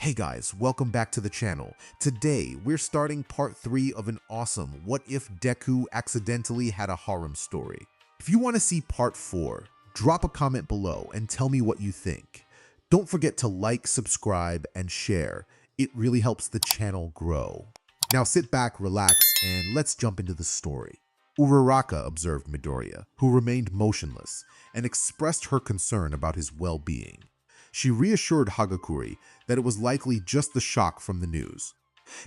Hey guys, welcome back to the channel. Today, we're starting part 3 of an awesome What If Deku Accidentally Had a Harem story. If you want to see part 4, drop a comment below and tell me what you think. Don't forget to like, subscribe, and share. It really helps the channel grow. Now sit back, relax, and let's jump into the story. Uraraka observed Midoriya, who remained motionless, and expressed her concern about his well-being. She reassured Hagakure that it was likely just the shock from the news.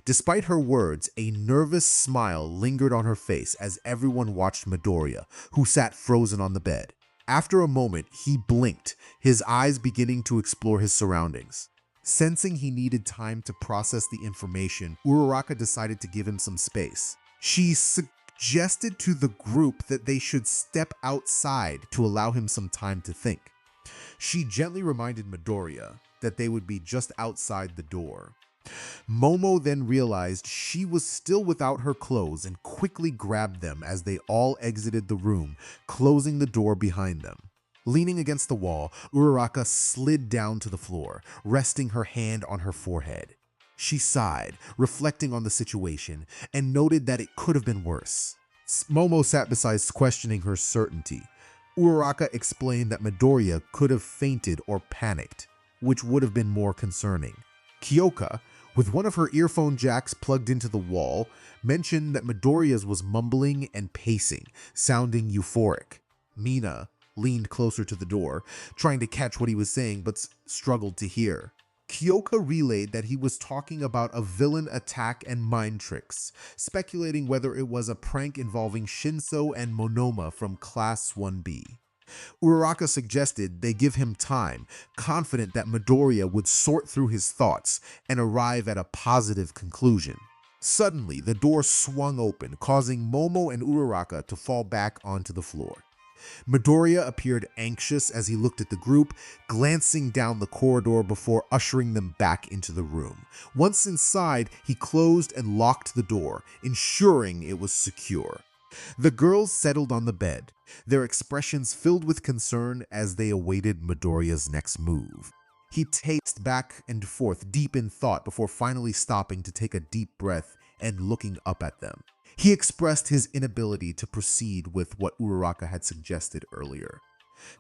Despite her words, a nervous smile lingered on her face as everyone watched Midoriya, who sat frozen on the bed. After a moment, he blinked, his eyes beginning to explore his surroundings. Sensing he needed time to process the information, Uraraka decided to give him some space. She suggested to the group that they should step outside to allow him some time to think. She gently reminded Midoriya that they would be just outside the door. Momo then realized she was still without her clothes and quickly grabbed them as they all exited the room, closing the door behind them. Leaning against the wall, Uraraka slid down to the floor, resting her hand on her forehead. She sighed, reflecting on the situation, and noted that it could have been worse. Momo sat beside, questioning her certainty. Uraraka explained that Midoriya could have fainted or panicked, which would have been more concerning. Kyoka, with one of her earphone jacks plugged into the wall, mentioned that Midoriya's was mumbling and pacing, sounding euphoric. Mina leaned closer to the door, trying to catch what he was saying but struggled to hear. Kyoka relayed that he was talking about a villain attack and mind tricks, speculating whether it was a prank involving Shinso and Monoma from Class 1B. Uraraka suggested they give him time, confident that Midoriya would sort through his thoughts and arrive at a positive conclusion. Suddenly, the door swung open, causing Momo and Uraraka to fall back onto the floor. Midoriya appeared anxious as he looked at the group, glancing down the corridor before ushering them back into the room. Once inside, he closed and locked the door, ensuring it was secure. The girls settled on the bed, their expressions filled with concern as they awaited Midoriya's next move. He paced back and forth, deep in thought, before finally stopping to take a deep breath and looking up at them. He expressed his inability to proceed with what Uraraka had suggested earlier.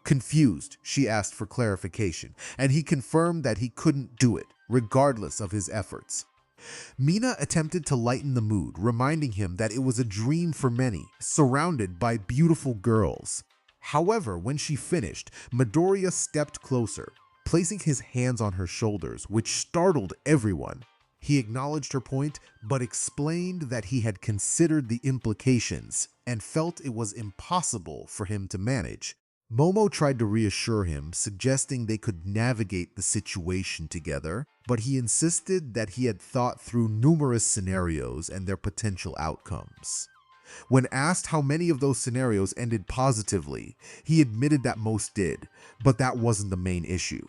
Confused, she asked for clarification, and he confirmed that he couldn't do it, regardless of his efforts. Mina attempted to lighten the mood, reminding him that it was a dream for many, surrounded by beautiful girls. However, when she finished, Midoriya stepped closer, placing his hands on her shoulders, which startled everyone. He acknowledged her point, but explained that he had considered the implications and felt it was impossible for him to manage. Momo tried to reassure him, suggesting they could navigate the situation together, but he insisted that he had thought through numerous scenarios and their potential outcomes. When asked how many of those scenarios ended positively, he admitted that most did, but that wasn't the main issue.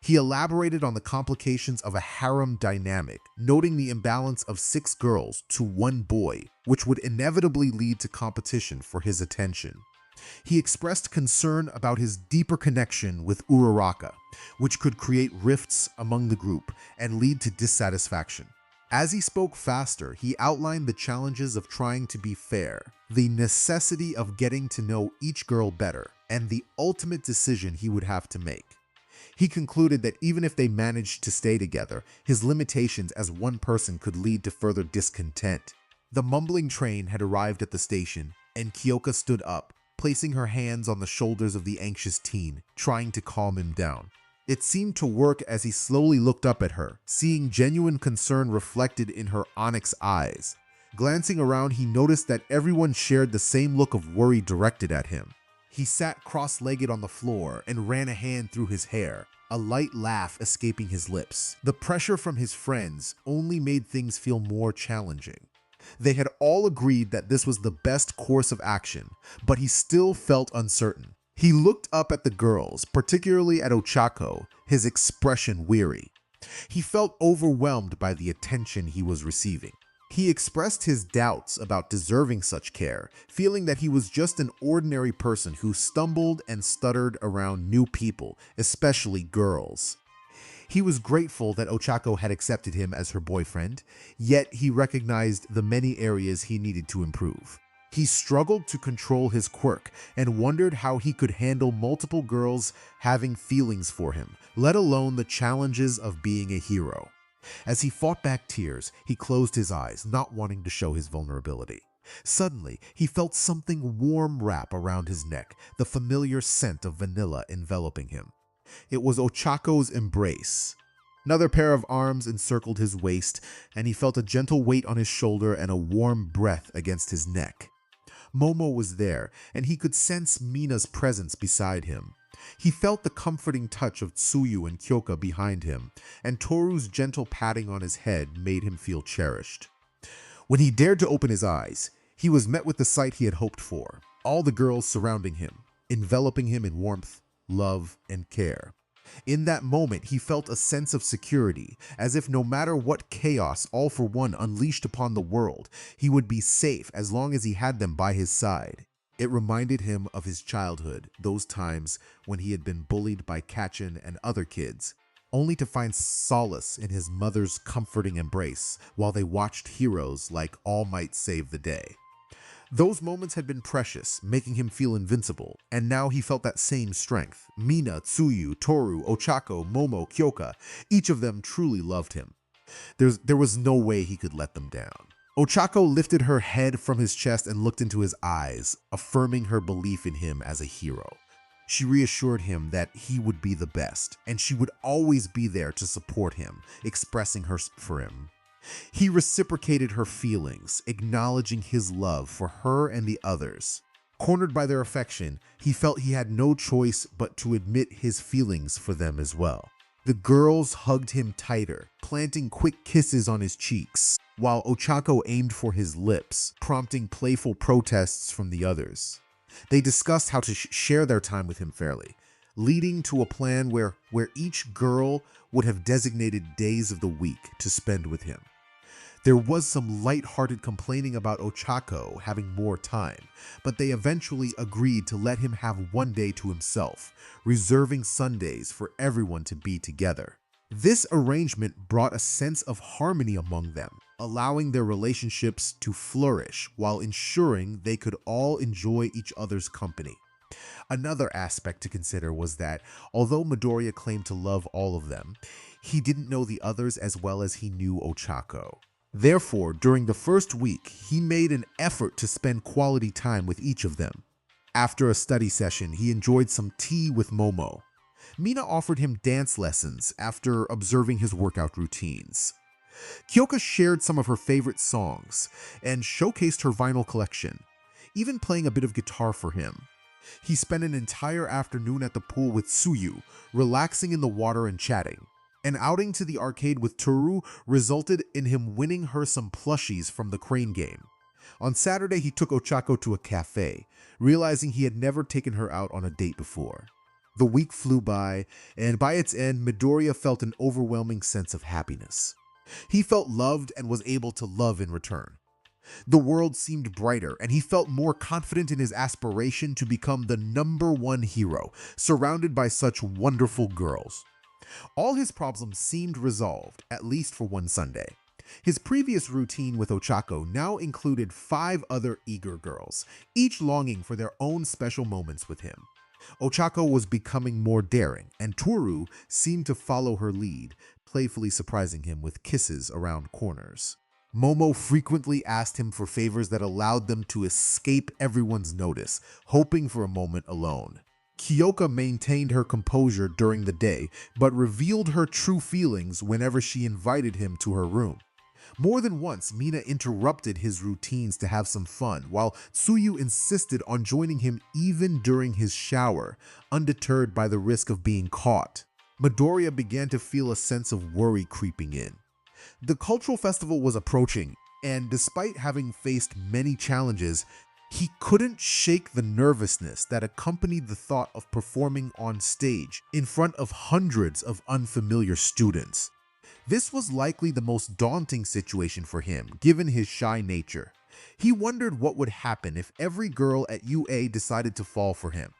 He elaborated on the complications of a harem dynamic, noting the imbalance of 6 girls to 1 boy, which would inevitably lead to competition for his attention. He expressed concern about his deeper connection with Uraraka, which could create rifts among the group and lead to dissatisfaction. As he spoke faster, he outlined the challenges of trying to be fair, the necessity of getting to know each girl better, and the ultimate decision he would have to make. He concluded that even if they managed to stay together, his limitations as one person could lead to further discontent. The mumbling train had arrived at the station, and Kyoka stood up, placing her hands on the shoulders of the anxious teen, trying to calm him down. It seemed to work as he slowly looked up at her, seeing genuine concern reflected in her onyx eyes. Glancing around, he noticed that everyone shared the same look of worry directed at him. He sat cross-legged on the floor and ran a hand through his hair, a light laugh escaping his lips. The pressure from his friends only made things feel more challenging. They had all agreed that this was the best course of action, but he still felt uncertain. He looked up at the girls, particularly at Ochako, his expression weary. He felt overwhelmed by the attention he was receiving. He expressed his doubts about deserving such care, feeling that he was just an ordinary person who stumbled and stuttered around new people, especially girls. He was grateful that Ochako had accepted him as her boyfriend, yet he recognized the many areas he needed to improve. He struggled to control his quirk and wondered how he could handle multiple girls having feelings for him, let alone the challenges of being a hero. As he fought back tears, he closed his eyes, not wanting to show his vulnerability. Suddenly, he felt something warm wrap around his neck, the familiar scent of vanilla enveloping him. It was Ochako's embrace. Another pair of arms encircled his waist, and he felt a gentle weight on his shoulder and a warm breath against his neck. Momo was there, and he could sense Mina's presence beside him. He felt the comforting touch of Tsuyu and Kyoka behind him, and Toru's gentle patting on his head made him feel cherished. When he dared to open his eyes, he was met with the sight he had hoped for, all the girls surrounding him, enveloping him in warmth, love, and care. In that moment, he felt a sense of security, as if no matter what chaos All for One unleashed upon the world, he would be safe as long as he had them by his side. It reminded him of his childhood, those times when he had been bullied by Kachin and other kids, only to find solace in his mother's comforting embrace while they watched heroes like All Might save the day. Those moments had been precious, making him feel invincible, and now he felt that same strength. Mina, Tsuyu, Toru, Ochako, Momo, Kyoka, each of them truly loved him. There was no way he could let them down. Ochako lifted her head from his chest and looked into his eyes, affirming her belief in him as a hero. She reassured him that he would be the best, and she would always be there to support him, expressing her for him. He reciprocated her feelings, acknowledging his love for her and the others. Cornered by their affection, he felt he had no choice but to admit his feelings for them as well. The girls hugged him tighter, planting quick kisses on his cheeks, while Ochako aimed for his lips, prompting playful protests from the others. They discussed how to share their time with him fairly, leading to a plan where each girl would have designated days of the week to spend with him. There was some light-hearted complaining about Ochako having more time, but they eventually agreed to let him have one day to himself, reserving Sundays for everyone to be together. This arrangement brought a sense of harmony among them, allowing their relationships to flourish while ensuring they could all enjoy each other's company. Another aspect to consider was that, although Midoriya claimed to love all of them, he didn't know the others as well as he knew Ochako. Therefore, during the first week, he made an effort to spend quality time with each of them. After a study session, he enjoyed some tea with Momo. Mina offered him dance lessons after observing his workout routines. Kyoka shared some of her favorite songs and showcased her vinyl collection, even playing a bit of guitar for him. He spent an entire afternoon at the pool with Tsuyu, relaxing in the water and chatting. An outing to the arcade with Toru resulted in him winning her some plushies from the crane game. On Saturday, he took Ochako to a cafe, realizing he had never taken her out on a date before. The week flew by, and by its end, Midoriya felt an overwhelming sense of happiness. He felt loved and was able to love in return. The world seemed brighter, and he felt more confident in his aspiration to become the #1 hero, surrounded by such wonderful girls. All his problems seemed resolved, at least for one Sunday. His previous routine with Ochako now included 5 other eager girls, each longing for their own special moments with him. Ochako was becoming more daring, and Toru seemed to follow her lead, playfully surprising him with kisses around corners. Momo frequently asked him for favors that allowed them to escape everyone's notice, hoping for a moment alone. Kyoka maintained her composure during the day, but revealed her true feelings whenever she invited him to her room. More than once, Mina interrupted his routines to have some fun, while Tsuyu insisted on joining him even during his shower, undeterred by the risk of being caught. Midoriya began to feel a sense of worry creeping in. The cultural festival was approaching, and despite having faced many challenges, he couldn't shake the nervousness that accompanied the thought of performing on stage in front of hundreds of unfamiliar students. This was likely the most daunting situation for him, given his shy nature. He wondered what would happen if every girl at UA decided to fall for him.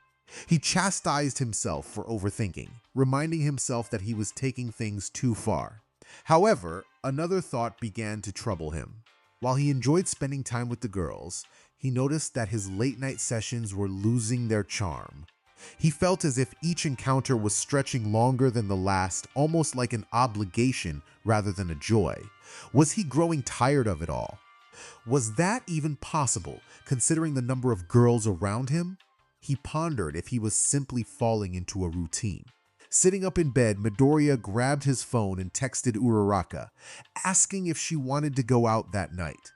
He chastised himself for overthinking, reminding himself that he was taking things too far. However, another thought began to trouble him. While he enjoyed spending time with the girls, he noticed that his late-night sessions were losing their charm. He felt as if each encounter was stretching longer than the last, almost like an obligation rather than a joy. Was he growing tired of it all? Was that even possible, considering the number of girls around him? He pondered if he was simply falling into a routine. Sitting up in bed, Midoriya grabbed his phone and texted Uraraka, asking if she wanted to go out that night.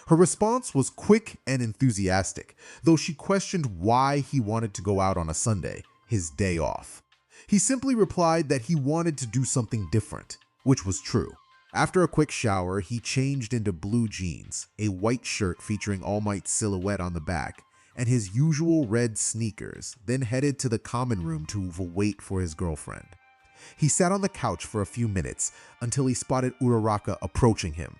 Her response was quick and enthusiastic, though she questioned why he wanted to go out on a Sunday, his day off. He simply replied that he wanted to do something different, which was true. After a quick shower, he changed into blue jeans, a white shirt featuring All Might's silhouette on the back, and his usual red sneakers, then headed to the common room to wait for his girlfriend. He sat on the couch for a few minutes until he spotted Uraraka approaching him,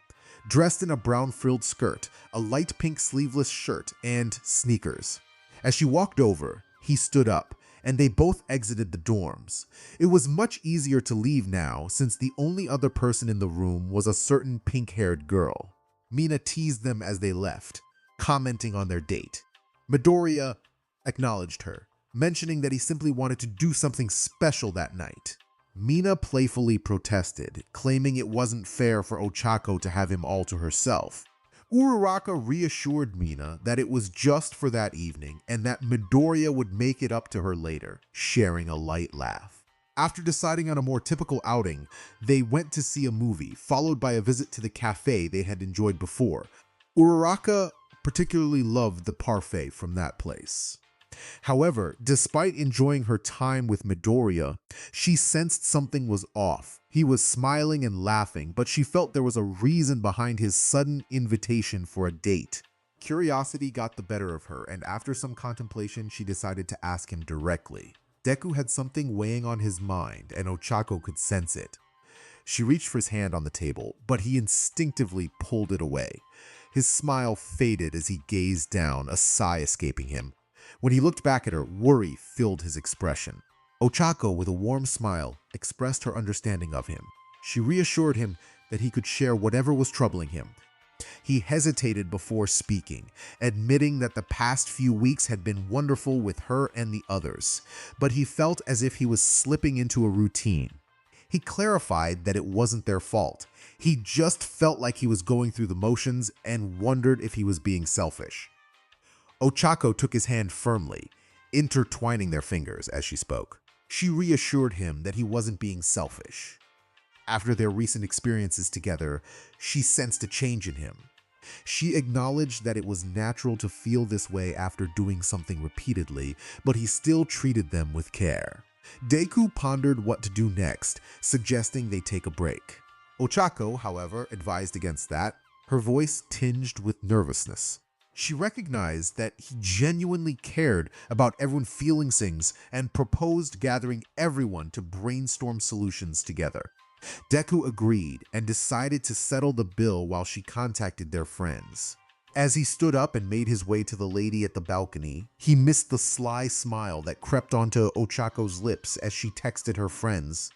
dressed in a brown-frilled skirt, a light pink sleeveless shirt, and sneakers. As she walked over, he stood up, and they both exited the dorms. It was much easier to leave now since the only other person in the room was a certain pink-haired girl. Mina teased them as they left, commenting on their date. Midoriya acknowledged her, mentioning that he simply wanted to do something special that night. Mina playfully protested, claiming it wasn't fair for Ochako to have him all to herself. Uraraka reassured Mina that it was just for that evening and that Midoriya would make it up to her later, sharing a light laugh. After deciding on a more typical outing, they went to see a movie, followed by a visit to the cafe they had enjoyed before. Uraraka particularly loved the parfait from that place. However, despite enjoying her time with Midoriya, she sensed something was off. He was smiling and laughing, but she felt there was a reason behind his sudden invitation for a date. Curiosity got the better of her, and after some contemplation, she decided to ask him directly. Deku had something weighing on his mind, and Ochako could sense it. She reached for his hand on the table, but he instinctively pulled it away. His smile faded as he gazed down, a sigh escaping him. When he looked back at her, worry filled his expression. Ochako, with a warm smile, expressed her understanding of him. She reassured him that he could share whatever was troubling him. He hesitated before speaking, admitting that the past few weeks had been wonderful with her and the others, but he felt as if he was slipping into a routine. He clarified that it wasn't their fault. He just felt like he was going through the motions and wondered if he was being selfish. Ochako took his hand firmly, intertwining their fingers as she spoke. She reassured him that he wasn't being selfish. After their recent experiences together, she sensed a change in him. She acknowledged that it was natural to feel this way after doing something repeatedly, but he still treated them with care. Deku pondered what to do next, suggesting they take a break. Ochako, however, advised against that, her voice tinged with nervousness. She recognized that he genuinely cared about everyone feeling things and proposed gathering everyone to brainstorm solutions together. Deku agreed and decided to settle the bill while she contacted their friends. As he stood up and made his way to the lady at the balcony, he missed the sly smile that crept onto Ochako's lips as she texted her friends,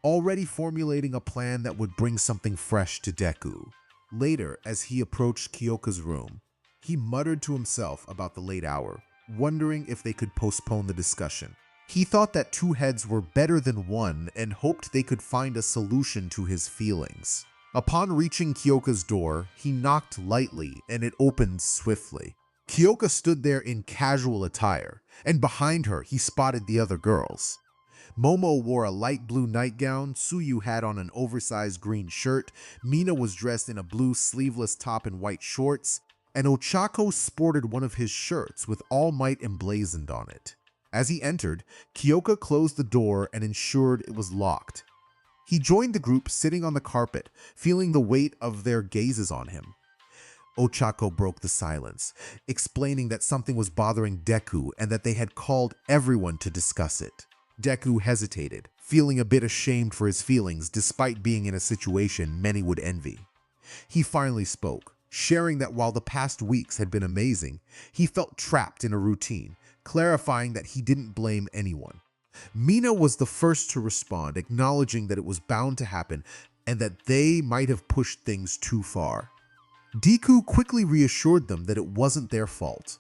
already formulating a plan that would bring something fresh to Deku. Later, as he approached Kyoka's room, he muttered to himself about the late hour, wondering if they could postpone the discussion. He thought that two heads were better than one and hoped they could find a solution to his feelings. Upon reaching Kyoka's door, he knocked lightly and it opened swiftly. Kyoka stood there in casual attire, and behind her he spotted the other girls. Momo wore a light blue nightgown, Tsuyu had on an oversized green shirt, Mina was dressed in a blue sleeveless top and white shorts, and Ochako sported one of his shirts with All Might emblazoned on it. As he entered, Kyoka closed the door and ensured it was locked. He joined the group sitting on the carpet, feeling the weight of their gazes on him. Ochako broke the silence, explaining that something was bothering Deku and that they had called everyone to discuss it. Deku hesitated, feeling a bit ashamed for his feelings despite being in a situation many would envy. He finally spoke, sharing that while the past weeks had been amazing, he felt trapped in a routine, clarifying that he didn't blame anyone. Mina was the first to respond, acknowledging that it was bound to happen and that they might have pushed things too far. Deku quickly reassured them that it wasn't their fault.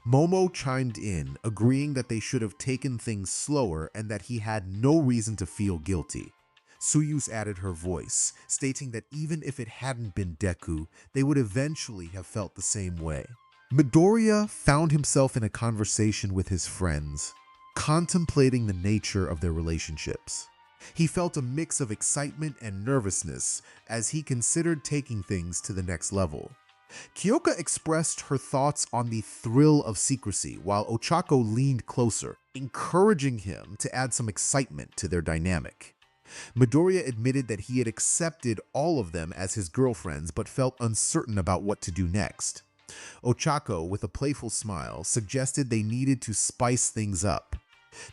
Momo chimed in, agreeing that they should have taken things slower and that he had no reason to feel guilty. Suyus added her voice, stating that even if it hadn't been Deku, they would eventually have felt the same way. Midoriya found himself in a conversation with his friends, contemplating the nature of their relationships. He felt a mix of excitement and nervousness as he considered taking things to the next level. Kyoka expressed her thoughts on the thrill of secrecy, while Ochako leaned closer, encouraging him to add some excitement to their dynamic. Midoriya admitted that he had accepted all of them as his girlfriends but felt uncertain about what to do next. Ochako, with a playful smile, suggested they needed to spice things up.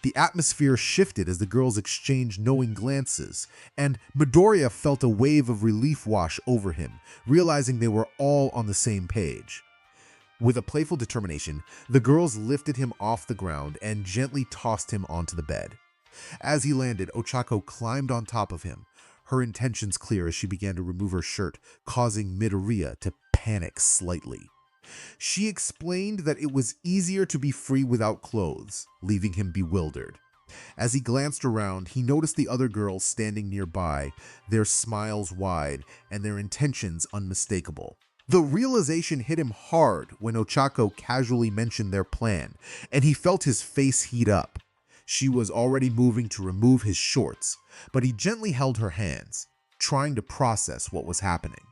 The atmosphere shifted as the girls exchanged knowing glances, and Midoriya felt a wave of relief wash over him, realizing they were all on the same page. With a playful determination, the girls lifted him off the ground and gently tossed him onto the bed. As he landed, Ochako climbed on top of him, her intentions clear as she began to remove her shirt, causing Midoriya to panic slightly. She explained that it was easier to be free without clothes, leaving him bewildered. As he glanced around, he noticed the other girls standing nearby, their smiles wide and their intentions unmistakable. The realization hit him hard when Ochako casually mentioned their plan, and he felt his face heat up. She was already moving to remove his shorts, but he gently held her hands, trying to process what was happening.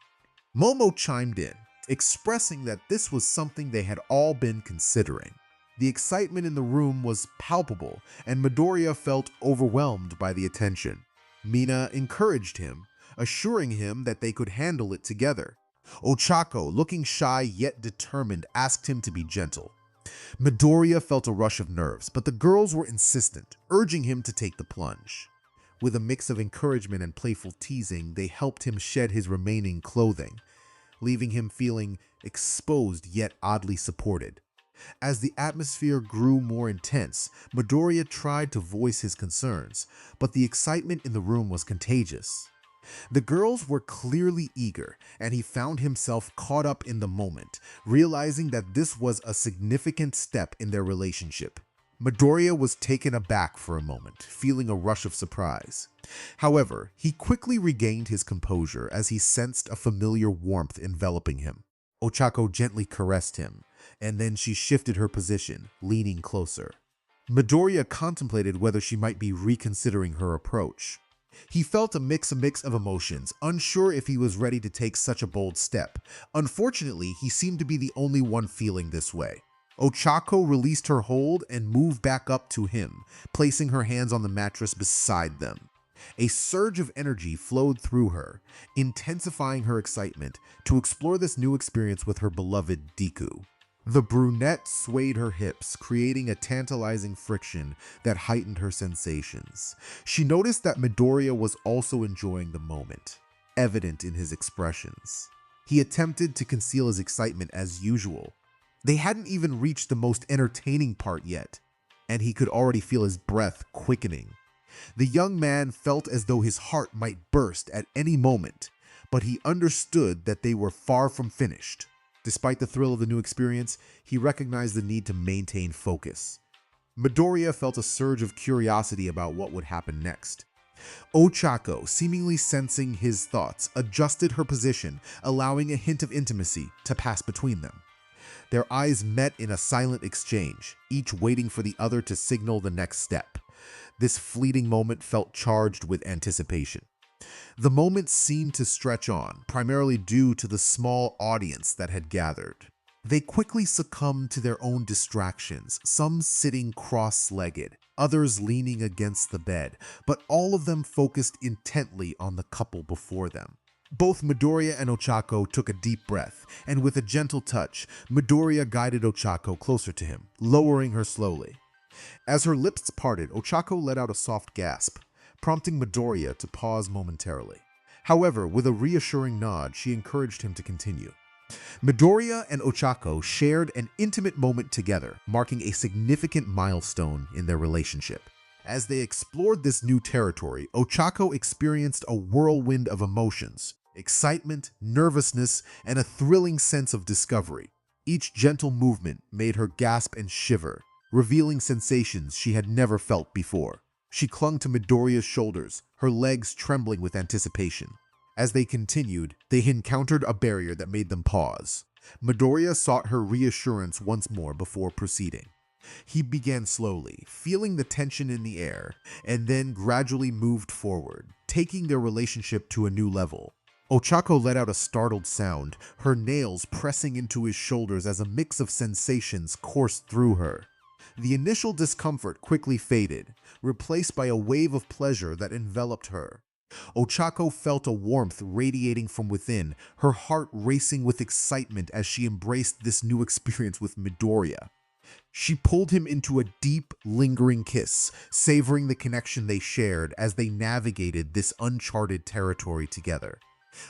Momo chimed in, expressing that this was something they had all been considering. The excitement in the room was palpable, and Midoriya felt overwhelmed by the attention. Mina encouraged him, assuring him that they could handle it together. Ochako, looking shy yet determined, asked him to be gentle. Midoriya felt a rush of nerves, but the girls were insistent, urging him to take the plunge. With a mix of encouragement and playful teasing, they helped him shed his remaining clothing, leaving him feeling exposed yet oddly supported. As the atmosphere grew more intense, Midoriya tried to voice his concerns, but the excitement in the room was contagious. The girls were clearly eager, and he found himself caught up in the moment, realizing that this was a significant step in their relationship. Midoriya was taken aback for a moment, feeling a rush of surprise. However, he quickly regained his composure as he sensed a familiar warmth enveloping him. Ochako gently caressed him, and then she shifted her position, leaning closer. Midoriya contemplated whether she might be reconsidering her approach. He felt a mix of emotions, unsure if he was ready to take such a bold step. Unfortunately, he seemed to be the only one feeling this way. Ochako released her hold and moved back up to him, placing her hands on the mattress beside them. A surge of energy flowed through her, intensifying her excitement to explore this new experience with her beloved Deku. The brunette swayed her hips, creating a tantalizing friction that heightened her sensations. She noticed that Midoriya was also enjoying the moment, evident in his expressions. He attempted to conceal his excitement as usual. They hadn't even reached the most entertaining part yet, and he could already feel his breath quickening. The young man felt as though his heart might burst at any moment, but he understood that they were far from finished. Despite the thrill of the new experience, he recognized the need to maintain focus. Midoriya felt a surge of curiosity about what would happen next. Ochako, seemingly sensing his thoughts, adjusted her position, allowing a hint of intimacy to pass between them. Their eyes met in a silent exchange, each waiting for the other to signal the next step. This fleeting moment felt charged with anticipation. The moment seemed to stretch on, primarily due to the small audience that had gathered. They quickly succumbed to their own distractions, some sitting cross-legged, others leaning against the bed, but all of them focused intently on the couple before them. Both Midoriya and Ochako took a deep breath, and with a gentle touch, Midoriya guided Ochako closer to him, lowering her slowly. As her lips parted, Ochako let out a soft gasp, prompting Midoriya to pause momentarily. However, with a reassuring nod, she encouraged him to continue. Midoriya and Ochako shared an intimate moment together, marking a significant milestone in their relationship. As they explored this new territory, Ochako experienced a whirlwind of emotions: excitement, nervousness, and a thrilling sense of discovery. Each gentle movement made her gasp and shiver, revealing sensations she had never felt before. She clung to Midoriya's shoulders, her legs trembling with anticipation. As they continued, they encountered a barrier that made them pause. Midoriya sought her reassurance once more before proceeding. He began slowly, feeling the tension in the air, and then gradually moved forward, taking their relationship to a new level. Ochako let out a startled sound, her nails pressing into his shoulders as a mix of sensations coursed through her. The initial discomfort quickly faded, replaced by a wave of pleasure that enveloped her. Ochako felt a warmth radiating from within, her heart racing with excitement as she embraced this new experience with Midoriya. She pulled him into a deep, lingering kiss, savoring the connection they shared as they navigated this uncharted territory together.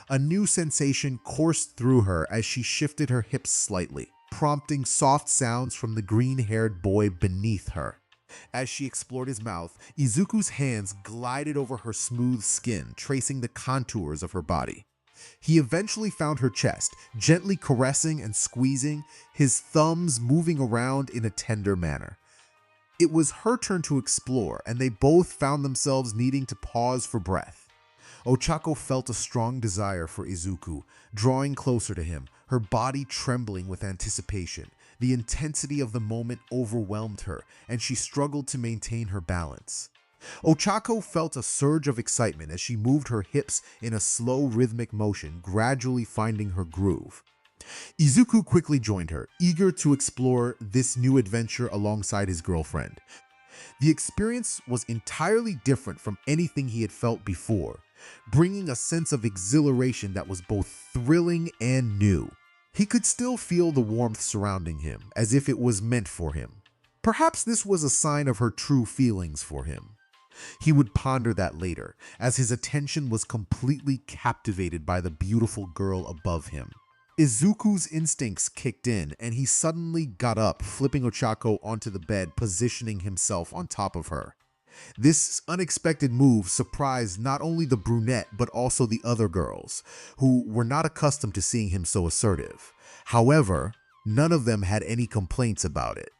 A new sensation coursed through her as she shifted her hips slightly, prompting soft sounds from the green-haired boy beneath her. As she explored his mouth, Izuku's hands glided over her smooth skin, tracing the contours of her body. He eventually found her chest, gently caressing and squeezing, his thumbs moving around in a tender manner. It was her turn to explore, and they both found themselves needing to pause for breath. Ochako felt a strong desire for Izuku, drawing closer to him, her body trembling with anticipation. The intensity of the moment overwhelmed her, and she struggled to maintain her balance. Ochako felt a surge of excitement as she moved her hips in a slow rhythmic motion, gradually finding her groove. Izuku quickly joined her, eager to explore this new adventure alongside his girlfriend. The experience was entirely different from anything he had felt before, bringing a sense of exhilaration that was both thrilling and new. He could still feel the warmth surrounding him, as if it was meant for him. Perhaps this was a sign of her true feelings for him. He would ponder that later, as his attention was completely captivated by the beautiful girl above him. Izuku's instincts kicked in, and he suddenly got up, flipping Ochako onto the bed, positioning himself on top of her. This unexpected move surprised not only the brunette but also the other girls, who were not accustomed to seeing him so assertive. However, none of them had any complaints about it.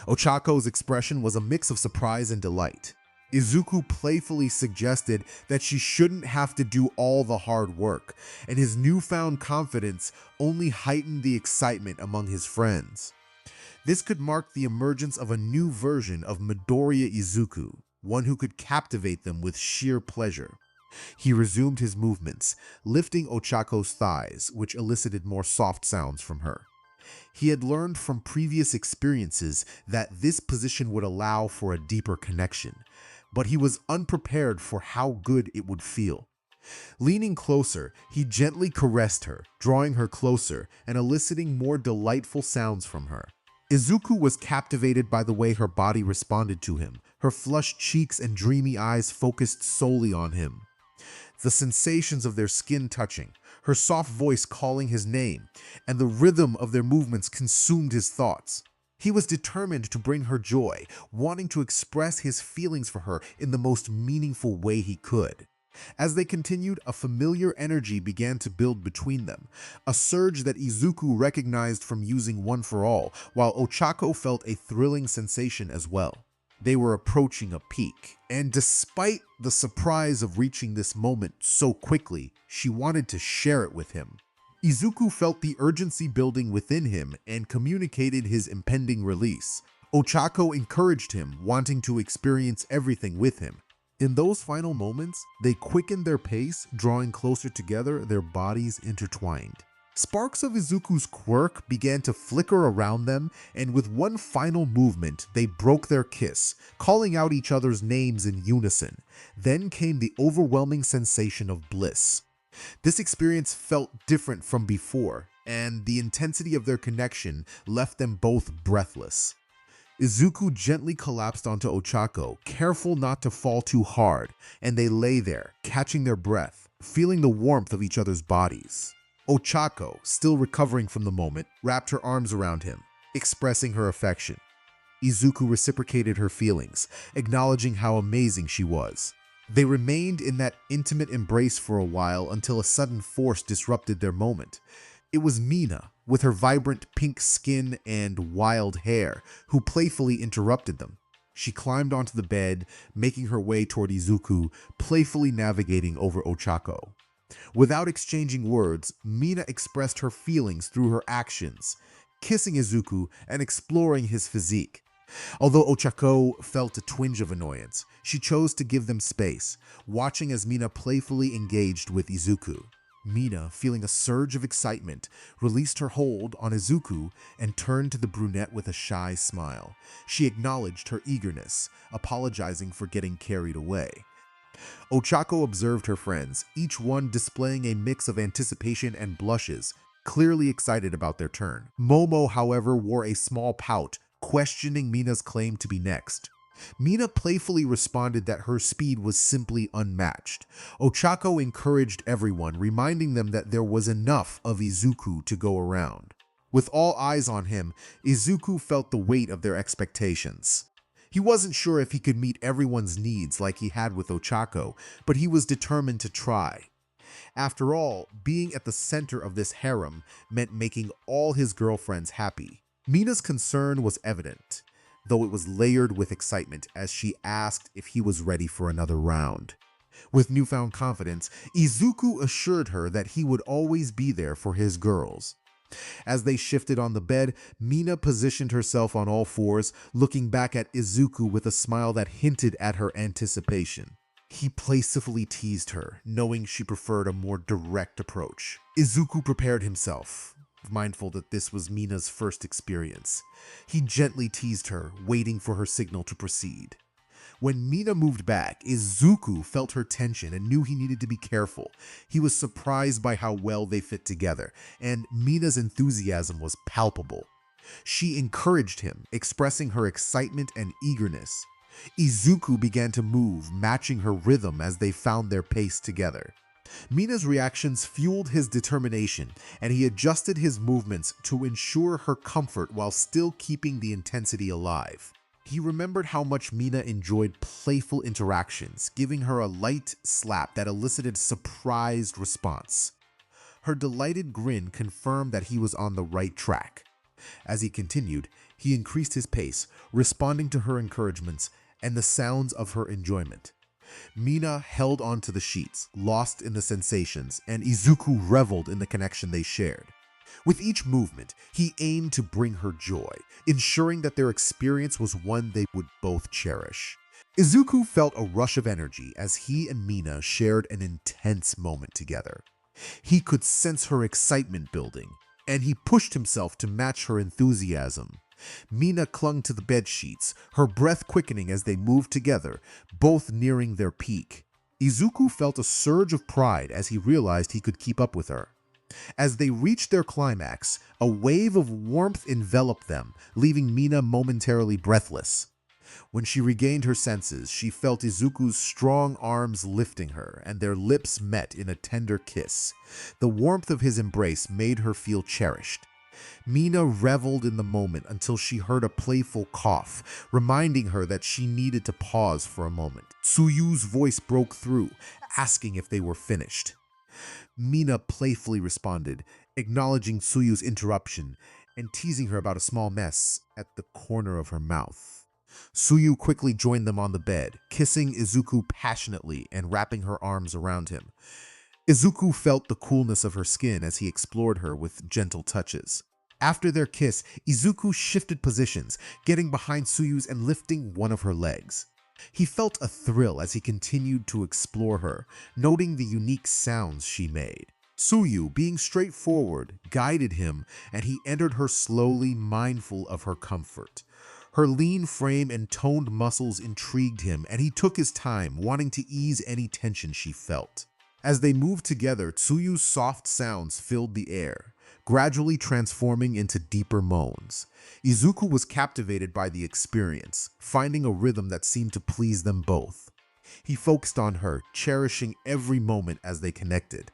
Ochako's expression was a mix of surprise and delight. Izuku playfully suggested that she shouldn't have to do all the hard work, and his newfound confidence only heightened the excitement among his friends. This could mark the emergence of a new version of Midoriya Izuku, one who could captivate them with sheer pleasure. He resumed his movements, lifting Ochako's thighs, which elicited more soft sounds from her. He had learned from previous experiences that this position would allow for a deeper connection, but he was unprepared for how good it would feel. Leaning closer, he gently caressed her, drawing her closer and eliciting more delightful sounds from her. Izuku was captivated by the way her body responded to him, her flushed cheeks and dreamy eyes focused solely on him. The sensations of their skin touching, her soft voice calling his name, and the rhythm of their movements consumed his thoughts. He was determined to bring her joy, wanting to express his feelings for her in the most meaningful way he could. As they continued, a familiar energy began to build between them, a surge that Izuku recognized from using One for All, while Ochako felt a thrilling sensation as well. They were approaching a peak, and despite the surprise of reaching this moment so quickly, she wanted to share it with him. Izuku felt the urgency building within him and communicated his impending release. Ochako encouraged him, wanting to experience everything with him. In those final moments, they quickened their pace, drawing closer together, their bodies intertwined. Sparks of Izuku's quirk began to flicker around them, and with one final movement, they broke their kiss, calling out each other's names in unison. Then came the overwhelming sensation of bliss. This experience felt different from before, and the intensity of their connection left them both breathless. Izuku gently collapsed onto Ochako, careful not to fall too hard, and they lay there, catching their breath, feeling the warmth of each other's bodies. Ochako, still recovering from the moment, wrapped her arms around him, expressing her affection. Izuku reciprocated her feelings, acknowledging how amazing she was. They remained in that intimate embrace for a while until a sudden force disrupted their moment. It was Mina, with her vibrant pink skin and wild hair, who playfully interrupted them. She climbed onto the bed, making her way toward Izuku, playfully navigating over Ochako. Without exchanging words, Mina expressed her feelings through her actions, kissing Izuku and exploring his physique. Although Ochako felt a twinge of annoyance, she chose to give them space, watching as Mina playfully engaged with Izuku. Mina, feeling a surge of excitement, released her hold on Izuku and turned to the brunette with a shy smile. She acknowledged her eagerness, apologizing for getting carried away. Ochako observed her friends, each one displaying a mix of anticipation and blushes, clearly excited about their turn. Momo, however, wore a small pout, questioning Mina's claim to be next. Mina playfully responded that her speed was simply unmatched. Ochako encouraged everyone, reminding them that there was enough of Izuku to go around. With all eyes on him, Izuku felt the weight of their expectations. He wasn't sure if he could meet everyone's needs like he had with Ochako, but he was determined to try. After all, being at the center of this harem meant making all his girlfriends happy. Mina's concern was evident, though it was layered with excitement as she asked if he was ready for another round. With newfound confidence, Izuku assured her that he would always be there for his girls. As they shifted on the bed, Mina positioned herself on all fours, looking back at Izuku with a smile that hinted at her anticipation. He playfully teased her, knowing she preferred a more direct approach. Izuku prepared himself, mindful that this was Mina's first experience. He gently teased her, waiting for her signal to proceed. When Mina moved back, Izuku felt her tension and knew he needed to be careful. He was surprised by how well they fit together, and Mina's enthusiasm was palpable. She encouraged him, expressing her excitement and eagerness. Izuku began to move, matching her rhythm as they found their pace together. Mina's reactions fueled his determination, and he adjusted his movements to ensure her comfort while still keeping the intensity alive. He remembered how much Mina enjoyed playful interactions, giving her a light slap that elicited surprised response. Her delighted grin confirmed that he was on the right track. As he continued, he increased his pace, responding to her encouragements and the sounds of her enjoyment. Mina held onto the sheets, lost in the sensations, and Izuku reveled in the connection they shared. With each movement, he aimed to bring her joy, ensuring that their experience was one they would both cherish. Izuku felt a rush of energy as he and Mina shared an intense moment together. He could sense her excitement building, and he pushed himself to match her enthusiasm. Mina clung to the bed sheets, her breath quickening as they moved together, both nearing their peak. Izuku felt a surge of pride as he realized he could keep up with her. As they reached their climax, a wave of warmth enveloped them, leaving Mina momentarily breathless. When she regained her senses, she felt Izuku's strong arms lifting her, and their lips met in a tender kiss. The warmth of his embrace made her feel cherished. Mina reveled in the moment until she heard a playful cough, reminding her that she needed to pause for a moment. Tsuyu's voice broke through, asking if they were finished. Mina playfully responded, acknowledging Tsuyu's interruption and teasing her about a small mess at the corner of her mouth. Tsuyu quickly joined them on the bed, kissing Izuku passionately and wrapping her arms around him. Izuku felt the coolness of her skin as he explored her with gentle touches. After their kiss, Izuku shifted positions, getting behind Tsuyu's and lifting one of her legs. He felt a thrill as he continued to explore her, noting the unique sounds she made. Tsuyu, being straightforward, guided him, and he entered her slowly, mindful of her comfort. Her lean frame and toned muscles intrigued him, and he took his time, wanting to ease any tension she felt. As they moved together, Tsuyu's soft sounds filled the air, gradually transforming into deeper moans. Izuku was captivated by the experience, finding a rhythm that seemed to please them both. He focused on her, cherishing every moment as they connected.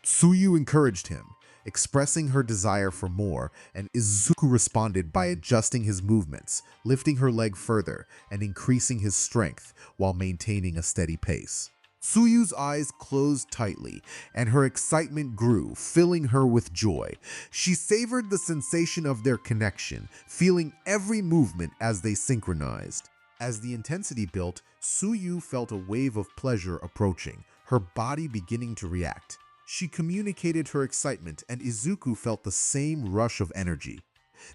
Tsuyu encouraged him, expressing her desire for more, and Izuku responded by adjusting his movements, lifting her leg further, and increasing his strength while maintaining a steady pace. Tsuyu's eyes closed tightly, and her excitement grew, filling her with joy. She savored the sensation of their connection, feeling every movement as they synchronized. As the intensity built, Tsuyu felt a wave of pleasure approaching, her body beginning to react. She communicated her excitement, and Izuku felt the same rush of energy.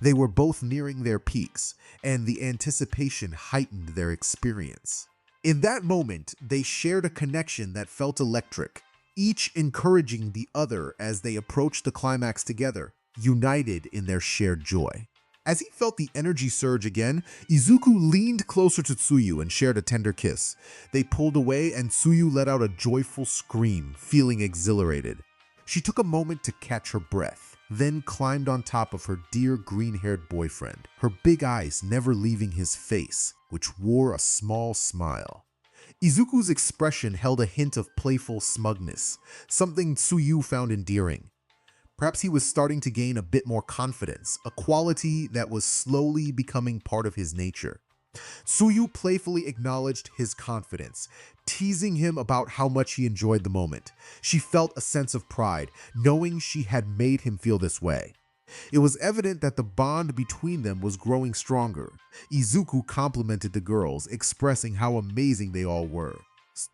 They were both nearing their peaks, and the anticipation heightened their experience. In that moment, they shared a connection that felt electric, each encouraging the other as they approached the climax together, united in their shared joy. As he felt the energy surge again, Izuku leaned closer to Tsuyu and shared a tender kiss. They pulled away and Tsuyu let out a joyful scream, feeling exhilarated. She took a moment to catch her breath, then climbed on top of her dear green-haired boyfriend, her big eyes never leaving his face, which wore a small smile. Izuku's expression held a hint of playful smugness, something Tsuyu found endearing. Perhaps he was starting to gain a bit more confidence, a quality that was slowly becoming part of his nature. Tsuyu playfully acknowledged his confidence, teasing him about how much he enjoyed the moment. She felt a sense of pride, knowing she had made him feel this way. It was evident that the bond between them was growing stronger. Izuku complimented the girls, expressing how amazing they all were.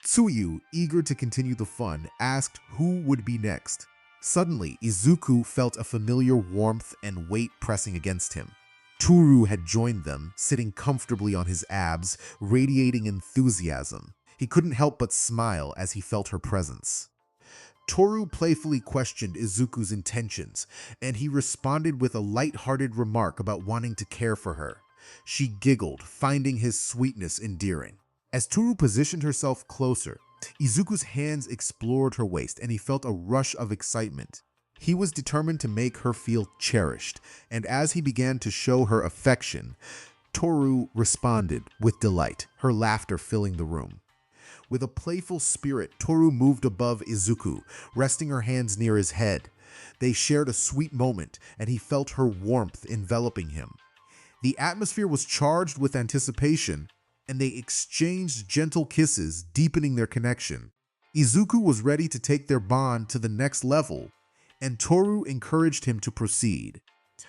Tsuyu, eager to continue the fun, asked who would be next. Suddenly, Izuku felt a familiar warmth and weight pressing against him. Toru had joined them, sitting comfortably on his abs, radiating enthusiasm. He couldn't help but smile as he felt her presence. Toru playfully questioned Izuku's intentions, and he responded with a light-hearted remark about wanting to care for her. She giggled, finding his sweetness endearing. As Toru positioned herself closer, Izuku's hands explored her waist, and he felt a rush of excitement. He was determined to make her feel cherished, and as he began to show her affection, Toru responded with delight, her laughter filling the room. With a playful spirit, Toru moved above Izuku, resting her hands near his head. They shared a sweet moment, and he felt her warmth enveloping him. The atmosphere was charged with anticipation, and they exchanged gentle kisses, deepening their connection. Izuku was ready to take their bond to the next level, and Toru encouraged him to proceed.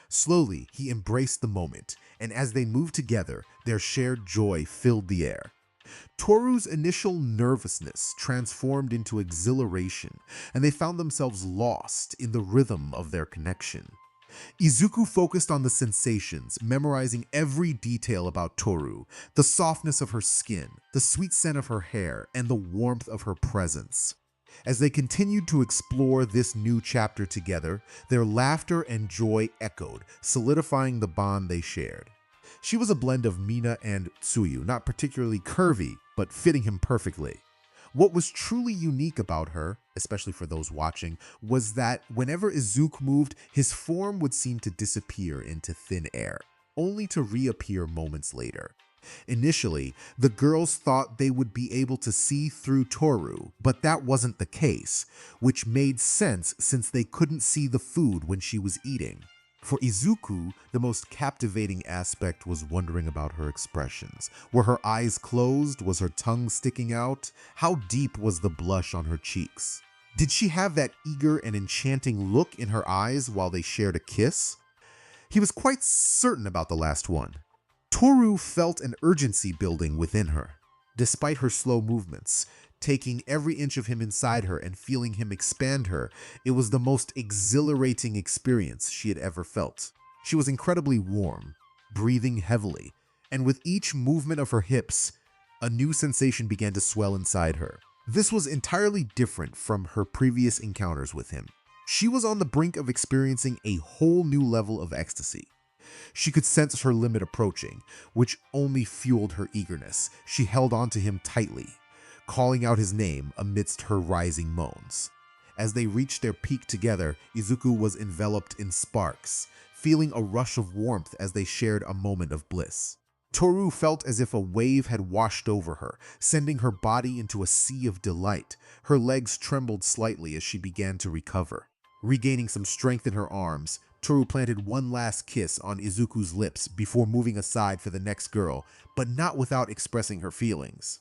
Slowly, he embraced the moment, and as they moved together, their shared joy filled the air. Toru's initial nervousness transformed into exhilaration, and they found themselves lost in the rhythm of their connection. Izuku focused on the sensations, memorizing every detail about Toru, the softness of her skin, the sweet scent of her hair, and the warmth of her presence. As they continued to explore this new chapter together, their laughter and joy echoed, solidifying the bond they shared. She was a blend of Mina and Tsuyu, not particularly curvy, but fitting him perfectly. What was truly unique about her, especially for those watching, was that whenever Izuku moved, his form would seem to disappear into thin air, only to reappear moments later. Initially, the girls thought they would be able to see through Toru, but that wasn't the case, which made sense since they couldn't see the food when she was eating. For Izuku, the most captivating aspect was wondering about her expressions. Were her eyes closed? Was her tongue sticking out? How deep was the blush on her cheeks? Did she have that eager and enchanting look in her eyes while they shared a kiss? He was quite certain about the last one. Toru felt an urgency building within her. Despite her slow movements, taking every inch of him inside her and feeling him expand her, it was the most exhilarating experience she had ever felt. She was incredibly warm, breathing heavily, and with each movement of her hips, a new sensation began to swell inside her. This was entirely different from her previous encounters with him. She was on the brink of experiencing a whole new level of ecstasy. She could sense her limit approaching, which only fueled her eagerness. She held on to him tightly, calling out his name amidst her rising moans. As they reached their peak together, Izuku was enveloped in sparks, feeling a rush of warmth as they shared a moment of bliss. Toru felt as if a wave had washed over her, sending her body into a sea of delight. Her legs trembled slightly as she began to recover. Regaining some strength in her arms, Toru planted one last kiss on Izuku's lips before moving aside for the next girl, but not without expressing her feelings.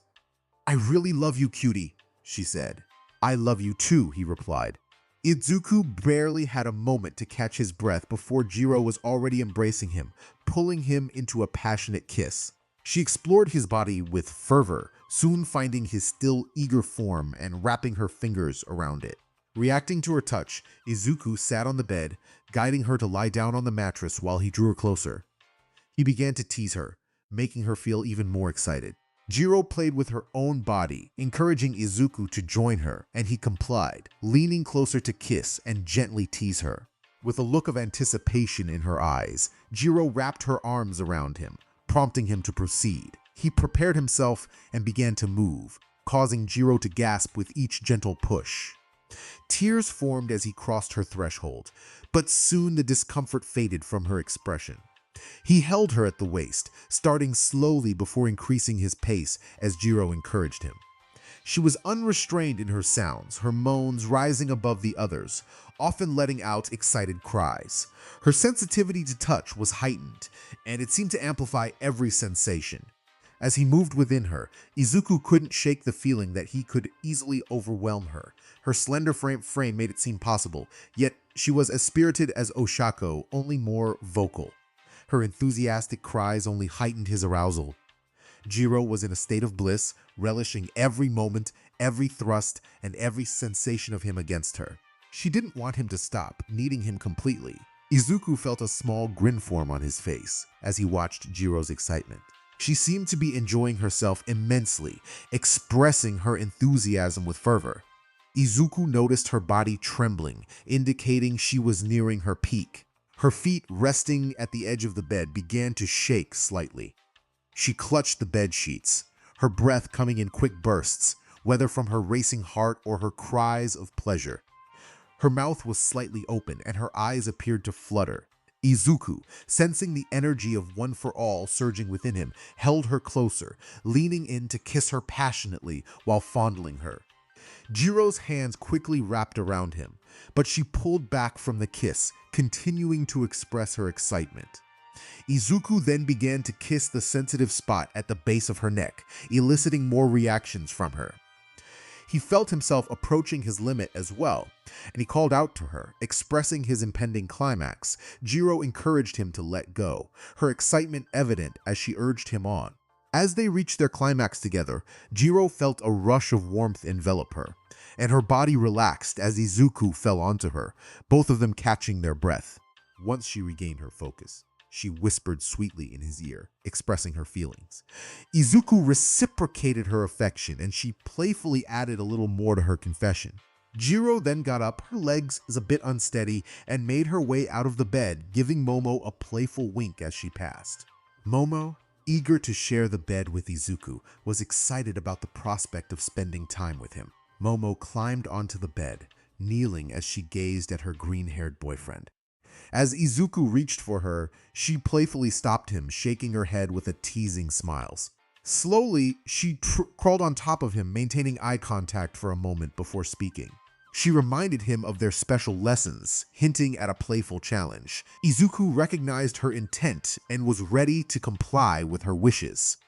"I really love you, cutie," she said. "I love you too," he replied. Izuku barely had a moment to catch his breath before Jiro was already embracing him, pulling him into a passionate kiss. She explored his body with fervor, soon finding his still eager form and wrapping her fingers around it. Reacting to her touch, Izuku sat on the bed, guiding her to lie down on the mattress while he drew her closer. He began to tease her, making her feel even more excited. Jiro played with her own body, encouraging Izuku to join her, and he complied, leaning closer to kiss and gently tease her. With a look of anticipation in her eyes, Jiro wrapped her arms around him, prompting him to proceed. He prepared himself and began to move, causing Jiro to gasp with each gentle push. Tears formed as he crossed her threshold, but soon the discomfort faded from her expression. He held her at the waist, starting slowly before increasing his pace as Jiro encouraged him. She was unrestrained in her sounds, her moans rising above the others, often letting out excited cries. Her sensitivity to touch was heightened, and it seemed to amplify every sensation. As he moved within her, Izuku couldn't shake the feeling that he could easily overwhelm her. Her slender frame made it seem possible, yet she was as spirited as Oshako, only more vocal. Her enthusiastic cries only heightened his arousal. Jiro was in a state of bliss, relishing every moment, every thrust, and every sensation of him against her. She didn't want him to stop, needing him completely. Izuku felt a small grin form on his face as he watched Jiro's excitement. She seemed to be enjoying herself immensely, expressing her enthusiasm with fervor. Izuku noticed her body trembling, indicating she was nearing her peak. Her feet, resting at the edge of the bed, began to shake slightly. She clutched the bed sheets, her breath coming in quick bursts, whether from her racing heart or her cries of pleasure. Her mouth was slightly open and her eyes appeared to flutter. Izuku, sensing the energy of one for all surging within him, held her closer, leaning in to kiss her passionately while fondling her. Jiro's hands quickly wrapped around him, but she pulled back from the kiss, continuing to express her excitement. Izuku then began to kiss the sensitive spot at the base of her neck, eliciting more reactions from her. He felt himself approaching his limit as well, and he called out to her, expressing his impending climax. Jiro encouraged him to let go, her excitement evident as she urged him on. As they reached their climax together, Jiro felt a rush of warmth envelop her, and her body relaxed as Izuku fell onto her, both of them catching their breath. Once she regained her focus, she whispered sweetly in his ear, expressing her feelings. Izuku reciprocated her affection, and she playfully added a little more to her confession. Jiro then got up, her legs a bit unsteady, and made her way out of the bed, giving Momo a playful wink as she passed. Momo, eager to share the bed with Izuku, was excited about the prospect of spending time with him. Momo climbed onto the bed, kneeling as she gazed at her green-haired boyfriend. As Izuku reached for her, she playfully stopped him, shaking her head with a teasing smile. Slowly, she crawled on top of him, maintaining eye contact for a moment before speaking. She reminded him of their special lessons, hinting at a playful challenge. Izuku recognized her intent and was ready to comply with her wishes.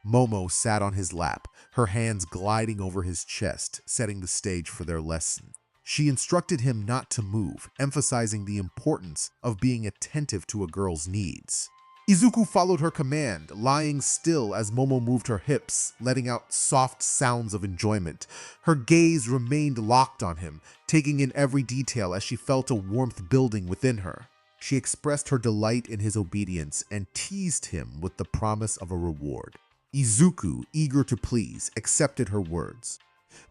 Momo sat on his lap, her hands gliding over his chest, setting the stage for their lesson. She instructed him not to move, emphasizing the importance of being attentive to a girl's needs. Izuku followed her command, lying still as Momo moved her hips, letting out soft sounds of enjoyment. Her gaze remained locked on him, taking in every detail as she felt a warmth building within her. She expressed her delight in his obedience and teased him with the promise of a reward. Izuku, eager to please, accepted her words.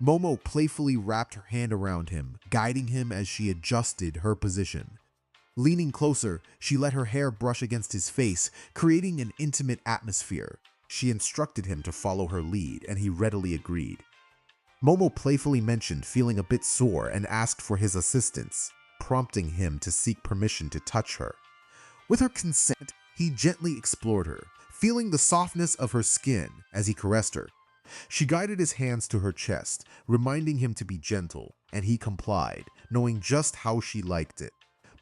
Momo playfully wrapped her hand around him, guiding him as she adjusted her position. Leaning closer, she let her hair brush against his face, creating an intimate atmosphere. She instructed him to follow her lead, and he readily agreed. Momo playfully mentioned feeling a bit sore and asked for his assistance, prompting him to seek permission to touch her. With her consent, he gently explored her, feeling the softness of her skin as he caressed her. She guided his hands to her chest, reminding him to be gentle, and he complied, knowing just how she liked it.